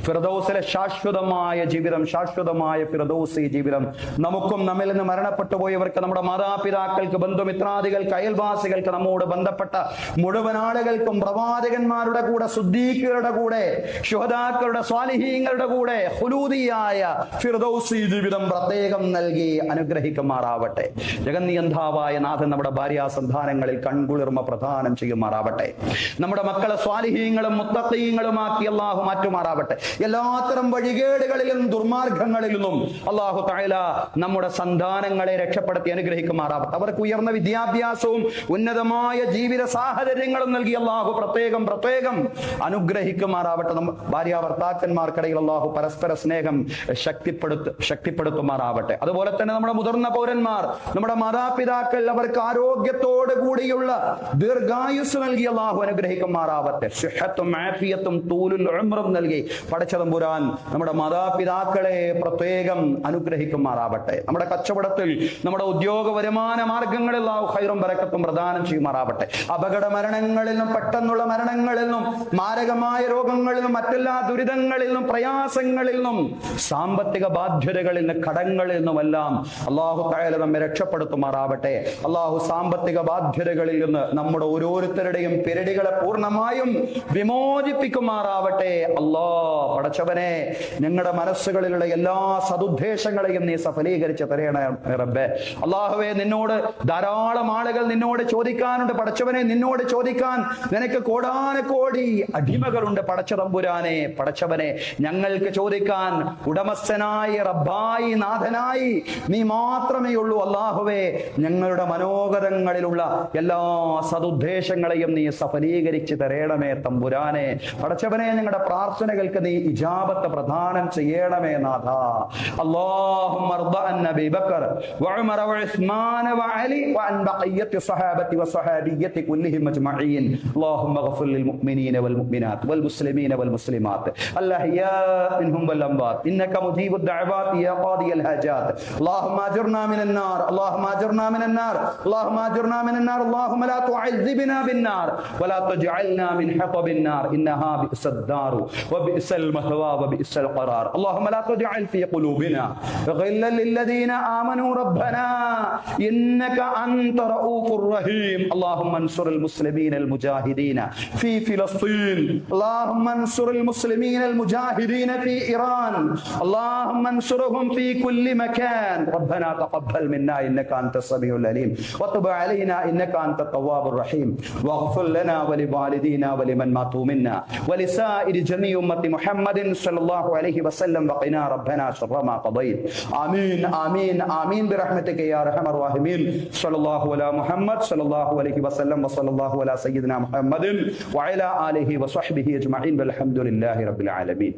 ഫിർദൗസിലെ ശാശ്വതമായ ജീവിതം, ശാശ്വതമായ ഫിർദൗസി ജീവിതം നമുക്കും നമ്മിൽ നിന്ന് മരണപ്പെട്ടു പോയവർക്ക്, നമ്മുടെ മാതാപിതാക്കൾക്ക്, ബന്ധുമിത്രാദികൾക്ക്, അയൽവാസികൾക്ക്, നമ്മോട് ബന്ധപ്പെട്ട മുഴുവൻ ആളുകൾക്കും, പ്രവാചകന്മാരുടെ കൂടെ, സുദ്ദീഖുകളുടെ കൂടെ, ശുഹദാക്കളുടെ, സ്വാലിഹീങ്ങളുടെ കൂടെ ഖുലൂദിയായ ഫിർദൗസി ജീവിതം പ്രത്യേകം നൽകി അനുഗ്രഹിക്കുമാറാവട്ടെ. ജഗന്നിയന്താവായ നാഥൻ നമ്മുടെ ഭാര്യാസന്താനങ്ങളിൽ കൺകുളിർമ പ്രദാനം ചെയ്യുമാറാവട്ടെ. നമ്മുടെ മക്കളെ സ്വാലിഹീങ്ങളും മുത്തഖീങ്ങളുമാക്കി അല്ലാഹു മാറ്റുമാറാവട്ടെ. എല്ലാത്തരം വഴികേടുകളിലും ദുർമാർഗങ്ങളിൽ നിന്നും അല്ലാഹു തആല നമ്മുടെ സന്താനങ്ങളെ രക്ഷപ്പെടുത്തി അനുഗ്രഹിക്കുമാറാവട്ടെ. അവർക്ക് ഉയർന്ന വിദ്യാഭ്യാസവും ഉന്നതമായ ജീവിത സാഹചര്യങ്ങളും നൽകി അല്ലാഹു പ്രത്യേകം അനുഗ്രഹിക്കുമാറാവട്ടെ. ഭാര്യ ഭർത്താക്കന്മാർക്കിടയിൽ അല്ലാഹു പരസ്പര സ്നേഹം ശക്തിപ്പെടുത്തുമാറാവട്ടെ. അതുപോലെ തന്നെ നമ്മുടെ മുതിർന്ന പൗരന്മാർ, നമ്മുടെ മാതാപിതാക്കൾ, അവർക്ക് ആരോഗ്യത്തോടു കൂടിയുള്ള ദീർഘായുസ് നൽകി അല്ലാഹു അനുഗ്രഹിക്കുമാറാവട്ടെ. സിഹത്തും ആഫിയത്തും തൂലുൽ ഉംറും നൽകി പടച്ചതമ്പുരാൻ നമ്മുടെ മാതാപിതാക്കളെ പ്രത്യേകം അനുഗ്രഹിക്കുമാറാവട്ടെ. നമ്മുടെ കച്ചവടത്തിൽ, നമ്മുടെ ഉദ്യോഗ വരുമാന മാർഗങ്ങളിൽ അല്ലാഹു ഖൈറും ബറക്കത്തും പ്രദാനം ചെയ്യുമാറാവട്ടെ. അപകട മരണങ്ങളിൽ നിന്നും, പെട്ടെന്നുള്ള മരണങ്ങളിൽ നിന്നും, മാരകമായ രോഗങ്ങളിൽ നിന്നും, മറ്റെല്ലാ ദുരിതങ്ങളിൽ നിന്നും, പ്രയാസങ്ങളിൽ നിന്നും, സാമ്പത്തിക ബാധ്യതകളിൽ നിന്ന്, കടങ്ങളിൽ നിന്നുമെല്ലാം അല്ലാഹു തആല നമ്മെ രക്ഷപ്പെടുത്തുമാറാവട്ടെ. അല്ലാഹു സാമ്പത്തിക ബാധ്യതകളിൽ നിന്ന് നമ്മുടെ ഓരോരുത്തരുടെയും പെരടികളെ പൂർണ്ണമായും വിമോചിപ്പിക്കുമാറാവട്ടെ. പടച്ചവനെ, ഞങ്ങളുടെ മനസ്സുകളിലുള്ള എല്ലാ സദുദ്ദേശങ്ങളെയും നീ സഫലീകരിച്ച് തരണേ റബ്ബേ. അല്ലാഹുവേ, നിന്നോട് ധാരാളം ആളുകൾ നിന്നോട് ചോദിക്കാനുണ്ട്. പടച്ചവനെ, നിന്നോട് ചോദിക്കാൻ നിനക്ക് കോടാനക്കോടി അടിമകളുണ്ട്. പടച്ചതമ്പുരാനെ, പടച്ചവനെ, ഞങ്ങൾക്ക് ചോദിക്കാൻ ഉടമസ്ഥനായി, റബ്ബായി, നാഥനായി നീ മാത്രമേ ഉള്ളൂ. അല്ലാഹുവേ, ഞങ്ങളുടെ മനോഗതങ്ങളിലുള്ള എല്ലാ സദുദ്ദേശങ്ങളെയും നീ സഫലീകരിച്ച് തരേണമേ തമ്പുരാനെ. പടച്ചവനെ, ഞങ്ങളുടെ പ്രാർത്ഥനകൾക്ക് നീ ഇജാബത്ത് പ്രദാനം ചെയ്യണമേ നാഥ. അല്ലാഹുമ്മ അർദ അൻ നബി ബക്കർ വഉമർ വഉസ്മാൻ വഅലി വഅൻ ബഖിയത്തി സ്വഹാബത്തി വസ്വഹാബിയ്യത്തി കുല്ലിഹിം അജ്മഈൻ. അല്ലാഹുമ്മ ഗഫിർ ലിൽ മുഅ്മിനീന വൽ മുഅ്മിനാത്ത് വൽ മുസ്ലിമീന വൽ മുസ്ലിമാത്ത് അൽഅഹ്യാ മിൻഹും വൽ അംവാത് ഇന്നക മുജീബുദ് ദഅവാതി യാ ഖാദിയൽ ഹാജാത്ത്. അല്ലാഹുമ്മ അജ്ർനാ മിനൻ നാർ, അല്ലാഹുമ്മ അജ്ർനാ മിനൻ നാർ, അല്ലാഹുമ്മ അജ്ർനാ മിനൻ നാർ. അല്ലാഹുമ്മ ലാ തുഅദ്ദിബ്നാ ബിൻ നാർ വലാ തജ്അൽനാ മിൻ ഹതബിൻ നാർ ഇന്നഹാ ബിഅസദ് ദാറു വബിഅസൽ മഹ്വാ വബിഅസൽ ഖറാർ. അല്ലാഹുമ്മ ലാ തജ്അൽ ഫീ ഖുലൂബിനാ ഗില്ലൻ ലില്ലദീന ആമനൂ റബ്ബനാ ഇന്നക അൻത റഊഫുർ റഹീം. അല്ലാഹുമ്മ അൻസുറിൽ മുസ്ലിമീനൽ മുജാഹിദീന ഫീ ഫിലസ്തീൻ. അല്ലാഹുമ്മ അൻസുറിൽ മുസ്ലിമീനൽ മുജാഹിദീന ഫീ ഇറാൻ. അല്ലാഹുമ്മ അൻസുർഹും ഫീ കുല്ലി മകാൻ. റബ്ബനാ തഖബ്ബൽ മിന്നാ ഇന്നക അൻതസ് സമീഉൽ അലീം വതുബ് അലൈനാ ഇന്നക അൻതത് തവ്വാബുർ റഹീം വഗ്ഫിർ ലനാ വലിവാലിദീനാ വലിമൻ മാതു മിന്നാ വലിസായിരി ജമീഇ ഉമ്മത്തി മുഹമ്മദിൻ സ്വല്ലല്ലാഹു അലൈഹി വസല്ലം വഖിനാ റബ്ബനാ ശർറ മാ ഖദൈത്. ആമീൻ ആമീൻ ആമീൻ ബിറഹ്മതിക യാ അർഹമർ റഹീമീൻ. സ്വല്ലല്ലാഹു അലാ മുഹമ്മദ് സ്വല്ലല്ലാഹു അലൈഹി വസല്ലം വസല്ലല്ലാഹു അലാ സയ്യിദിനാ മുഹമ്മദിൻ വഅലാ ആലിഹി വസഹ്ബിഹി അജ്മഈൻ വൽഹംദുലില്ലാഹി റബ്ബിൽ ആലമീൻ.